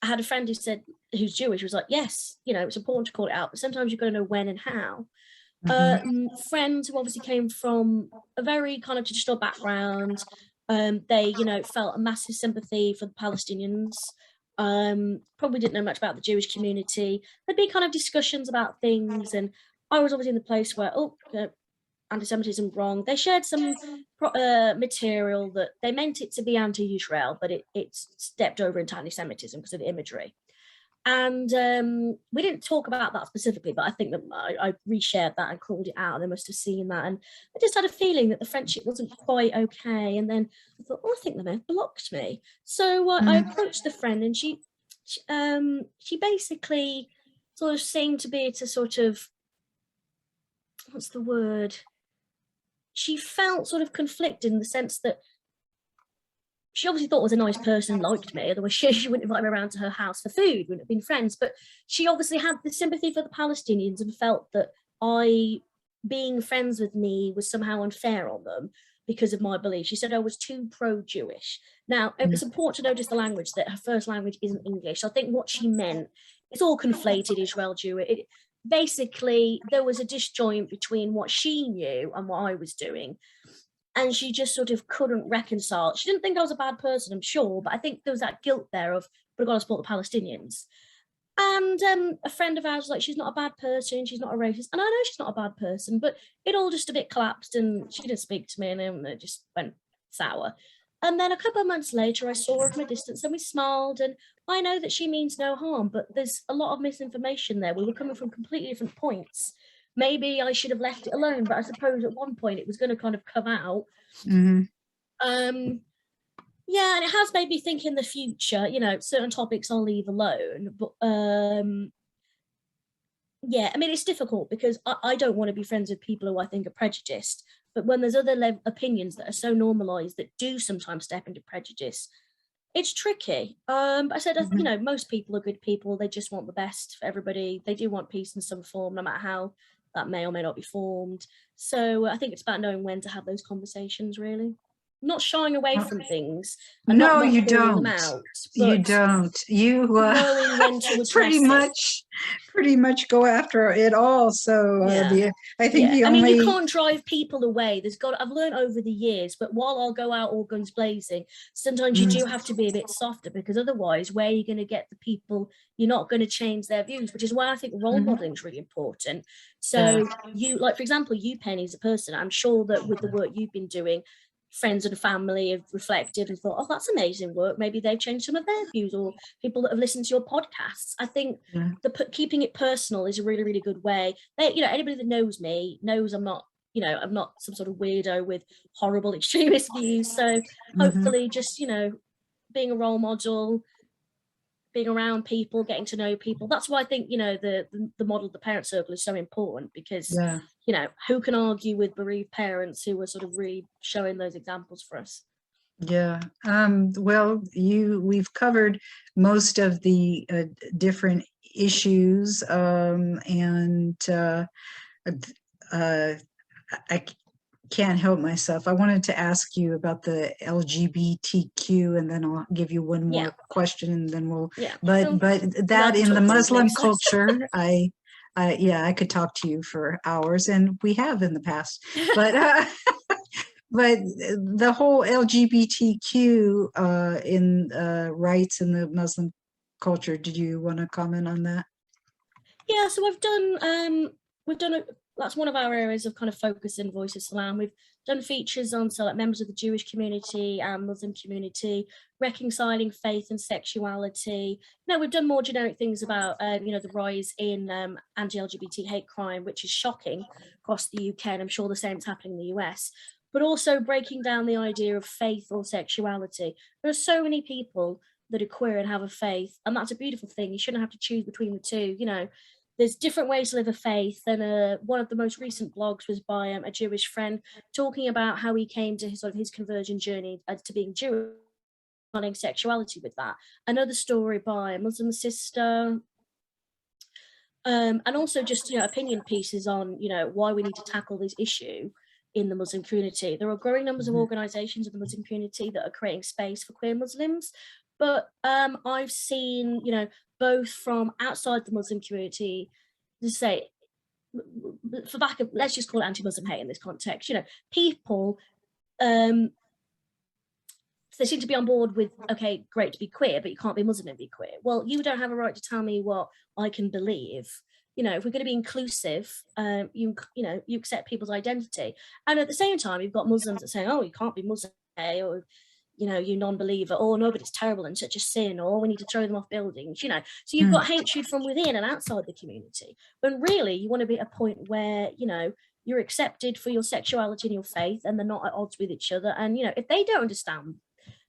had a friend who's Jewish, was like, yes, you know, it's important to call it out, but sometimes you've got to know when and how. Friends who obviously came from a very kind of traditional background, they, you know, felt a massive sympathy for the Palestinians, probably didn't know much about the Jewish community. There'd be kind of discussions about things, and I was obviously in the place where, anti-Semitism wrong. They shared some material that they meant it to be anti-Israel, but it stepped over into anti-Semitism because of the imagery. And we didn't talk about that specifically, but I think that I reshared that and called it out. They must have seen that. And I just had a feeling that the friendship wasn't quite okay. And then I thought, I think they may have blocked me. So I approached the friend, and she basically sort of seemed to be to sort of, what's the word? She felt sort of conflicted in the sense that she obviously thought I was a nice person, liked me, otherwise she wouldn't invite me around to her house for food, wouldn't have been friends. But she obviously had the sympathy for the Palestinians and felt that being friends with me was somehow unfair on them because of my belief. She said I was too pro-Jewish. Now, it's important to notice the language, that her first language isn't English. So I think what she meant, it's all conflated, Israel-Jewish. Basically, there was a disjoint between what she knew and what I was doing. And she just sort of couldn't reconcile. She didn't think I was a bad person, I'm sure, but I think there was that guilt there of, but I've got to support the Palestinians. And a friend of ours was like, she's not a bad person, she's not a racist. And I know she's not a bad person, but it all just a bit collapsed and she didn't speak to me, and then it just went sour. And then a couple of months later, I saw her from a distance and we smiled, and I know that she means no harm, but there's a lot of misinformation there. We were coming from completely different points. Maybe I should have left it alone, but I suppose at one point it was going to kind of come out. Yeah, and it has made me think in the future, you know, certain topics I'll leave alone. But yeah, I mean, it's difficult because I don't want to be friends with people who I think are prejudiced. But when there's other opinions that are so normalized that do sometimes step into prejudice, it's tricky. I said, you know, most people are good people. They just want the best for everybody. They do want peace in some form, no matter how that may or may not be formed. So I think it's about knowing when to have those conversations, really. Not shying away from things. And no, not you don't. Out, you don't. You knowing when to address pretty much go after it all. So I think the only. I mean, you can't drive people away. I've learned over the years, but while I'll go out all guns blazing, sometimes you do have to be a bit softer, because otherwise, where are you going to get the people? You're not going to change their views, which is why I think role modeling is really important. So you, like, for example, you, Penny, as a person, I'm sure that with the work you've been doing, friends and family have reflected and thought, oh, that's amazing work. Maybe they've changed some of their views, or people that have listened to your podcasts. I think keeping it personal is a really, really good way. You know, anybody that knows me knows I'm not, you know, I'm not some sort of weirdo with horrible extremist views. So hopefully just, you know, being a role model, being around people, getting to know people. That's why I think, you know, the model of the parent circle is so important, because, you know, who can argue with bereaved parents who are sort of really showing those examples for us? Yeah. Well, we've covered most of the different issues, and I can't help myself. I wanted to ask you about the LGBTQ, and then I'll give you one more question, and then we'll. Yeah. But that in the Muslim culture, yeah, I could talk to you for hours, and we have in the past. But but the whole LGBTQ in rights in the Muslim culture. Did you want to comment on that? Yeah, so that's one of our areas of kind of focus in Voice of Salam. We've done features on like members of the Jewish community and Muslim community, reconciling faith and sexuality. We've done more generic things about the rise in anti-LGBT hate crime, which is shocking across the UK, and I'm sure the same is happening in the US. But also breaking down the idea of faith or sexuality. There are so many people that are queer and have a faith, and that's a beautiful thing. You shouldn't have to choose between the two. There's different ways to live a faith, and one of the most recent blogs was by a Jewish friend talking about how he came to his conversion journey to being Jewish, running sexuality with that. Another story by a Muslim sister, and also just opinion pieces on why we need to tackle this issue in the Muslim community. There are growing numbers of organizations in the Muslim community that are creating space for queer Muslims, but I've seen both from outside the Muslim community, to say, let's just call it anti-Muslim hate in this context. People, they seem to be on board with, okay, great to be queer, but you can't be Muslim and be queer. Well, you don't have a right to tell me what I can believe. If we're going to be inclusive, you accept people's identity. And at the same time, you've got Muslims that say, oh, you can't be Muslim, or you non-believer, or no, but it's terrible and such a sin, or we need to throw them off buildings, so you've got hatred from within and outside the community, when really you want to be at a point where you're accepted for your sexuality and your faith, and they're not at odds with each other. And if they don't understand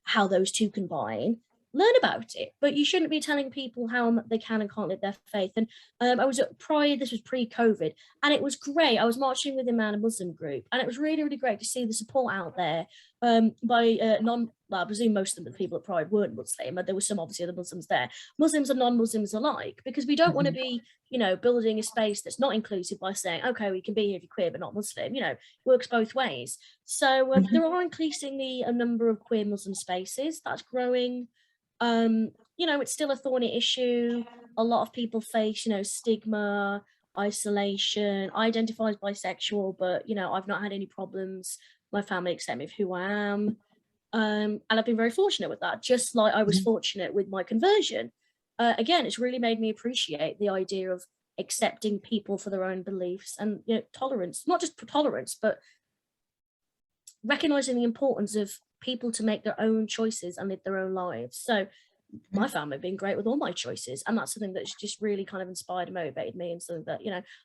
how those two combine, learn about it, but you shouldn't be telling people how they can and can't live their faith. And I was this was pre-COVID, and it was great. I was marching with a Muslim group, and it was really, really great to see the support out there by I presume most of the people at Pride weren't Muslim, but there were some obviously other Muslims there, Muslims and non-Muslims alike, because we don't want to be building a space that's not inclusive by saying, okay, we can be here if you're queer but not Muslim. It works both ways. So there are increasingly a number of queer Muslim spaces that's growing. It's still a thorny issue. A lot of people face, stigma, isolation. I identify as bisexual, but, I've not had any problems. My family accept me for who I am. And I've been very fortunate with that, just like I was fortunate with my conversion. Again, it's really made me appreciate the idea of accepting people for their own beliefs and, tolerance, not just tolerance, but recognizing the importance of people to make their own choices and live their own lives. So my family have been great with all my choices, and that's something that's just really kind of inspired and motivated me, and something that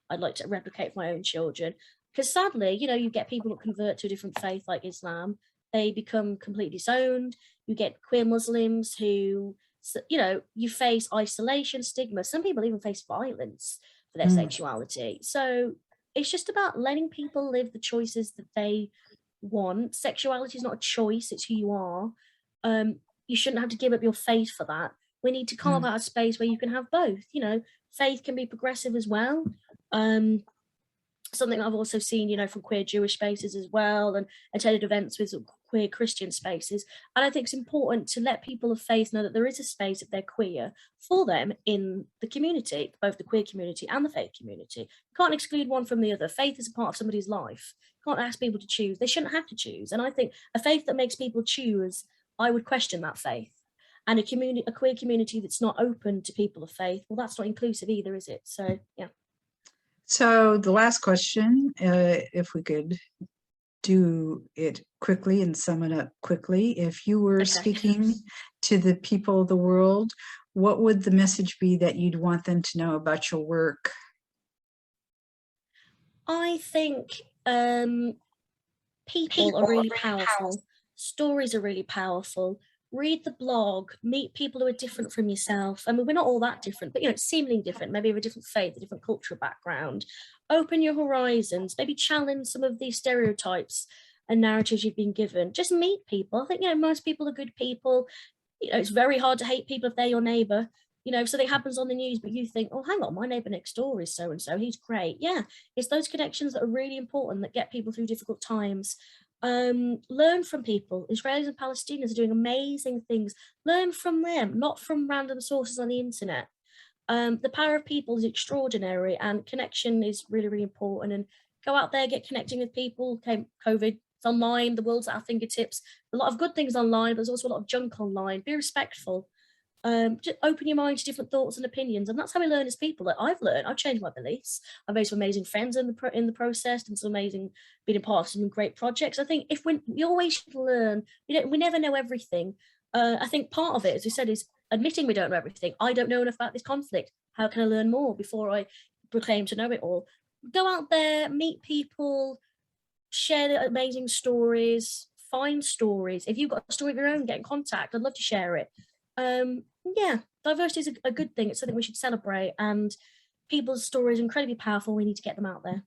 I'd like to replicate for my own children. Because sadly, you get people that convert to a different faith like Islam, they become completely disowned. You get queer Muslims who you face isolation, stigma. Some people even face violence for their sexuality. So it's just about letting people live the choices that they want. Sexuality is not a choice, it's who you are. You shouldn't have to give up your faith for that. We need to carve out a space where you can have both. Faith can be progressive as well. Something I've also seen, from queer Jewish spaces as well, and attended events with queer Christian spaces. And I think it's important to let people of faith know that there is a space, if they're queer, for them in the community, both the queer community and the faith community. You can't exclude one from the other. Faith is a part of somebody's life. You can't ask people to choose. They shouldn't have to choose. And I think a faith that makes people choose, I would question that faith. And a queer community that's not open to people of faith, well, that's not inclusive either, is it? So, yeah. So the last question, if we could do it quickly and sum it up quickly. If you were speaking to the people of the world, what would the message be that you'd want them to know about your work? I think people are really powerful. Stories are really powerful. Read the blog, meet people who are different from yourself. I mean, we're not all that different, but seemingly different, maybe of a different faith, a different cultural background. Open your horizons, maybe challenge some of these stereotypes and narratives you've been given. Just meet people. I think, most people are good people. It's very hard to hate people if they're your neighbor. You know, something happens on the news, but you think, oh, hang on, my neighbor next door is so-and-so, he's great. Yeah, it's those connections that are really important that get people through difficult times. Learn from people. Israelis and Palestinians are doing amazing things. Learn from them, not from random sources on the internet. The power of people is extraordinary, and connection is really, really important. And go out there, get connecting with people. Okay, COVID, it's online, the world's at our fingertips. A lot of good things online, but there's also a lot of junk online. Be respectful. Just open your mind to different thoughts and opinions, and that's how we learn as people. Like I've learned, I've changed my beliefs. I've made some amazing friends in the process, and some amazing being a part of some great projects. I think if we always should learn, we never know everything. I think part of it, as we said, is admitting we don't know everything. I don't know enough about this conflict. How can I learn more before I proclaim to know it all? Go out there, meet people, share the amazing stories, find stories. If you've got a story of your own, get in contact. I'd love to share it. Yeah, diversity is a good thing. It's something we should celebrate, and people's stories are incredibly powerful. We need to get them out there.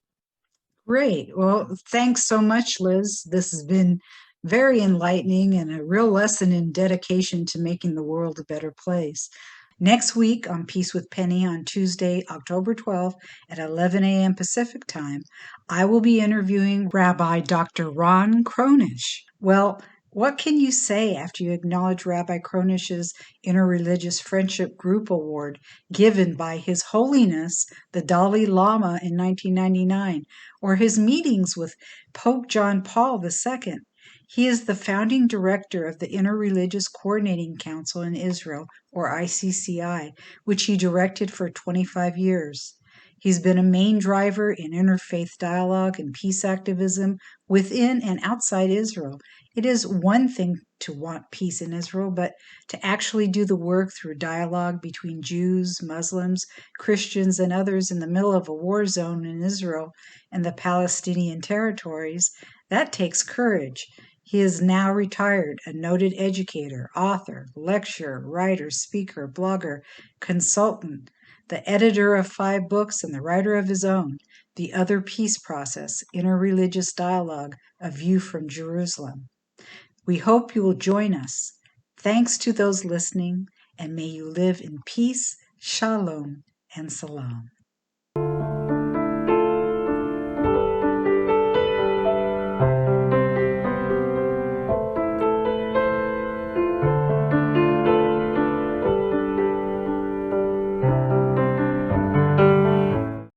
Great. Well, thanks so much, Liz. This has been very enlightening and a real lesson in dedication to making the world a better place. Next week on Peace with Penny on Tuesday, October 12th at 11 a.m. Pacific Time, I will be interviewing Rabbi Dr. Ron Cronish. Well, what can you say after you acknowledge Rabbi Cronish's Interreligious Friendship Group Award given by His Holiness the Dalai Lama in 1999, or his meetings with Pope John Paul II? He is the founding director of the Interreligious Coordinating Council in Israel, or ICCI, which he directed for 25 years. He's been a main driver in interfaith dialogue and peace activism within and outside Israel. It is one thing to want peace in Israel, but to actually do the work through dialogue between Jews, Muslims, Christians, and others in the middle of a war zone in Israel and the Palestinian territories, that takes courage. He is now retired, a noted educator, author, lecturer, writer, speaker, blogger, consultant, the editor of 5 books and the writer of his own, The Other Peace Process, Interreligious Dialogue, A View from Jerusalem. We hope you will join us. Thanks to those listening, and may you live in peace, shalom, and salam.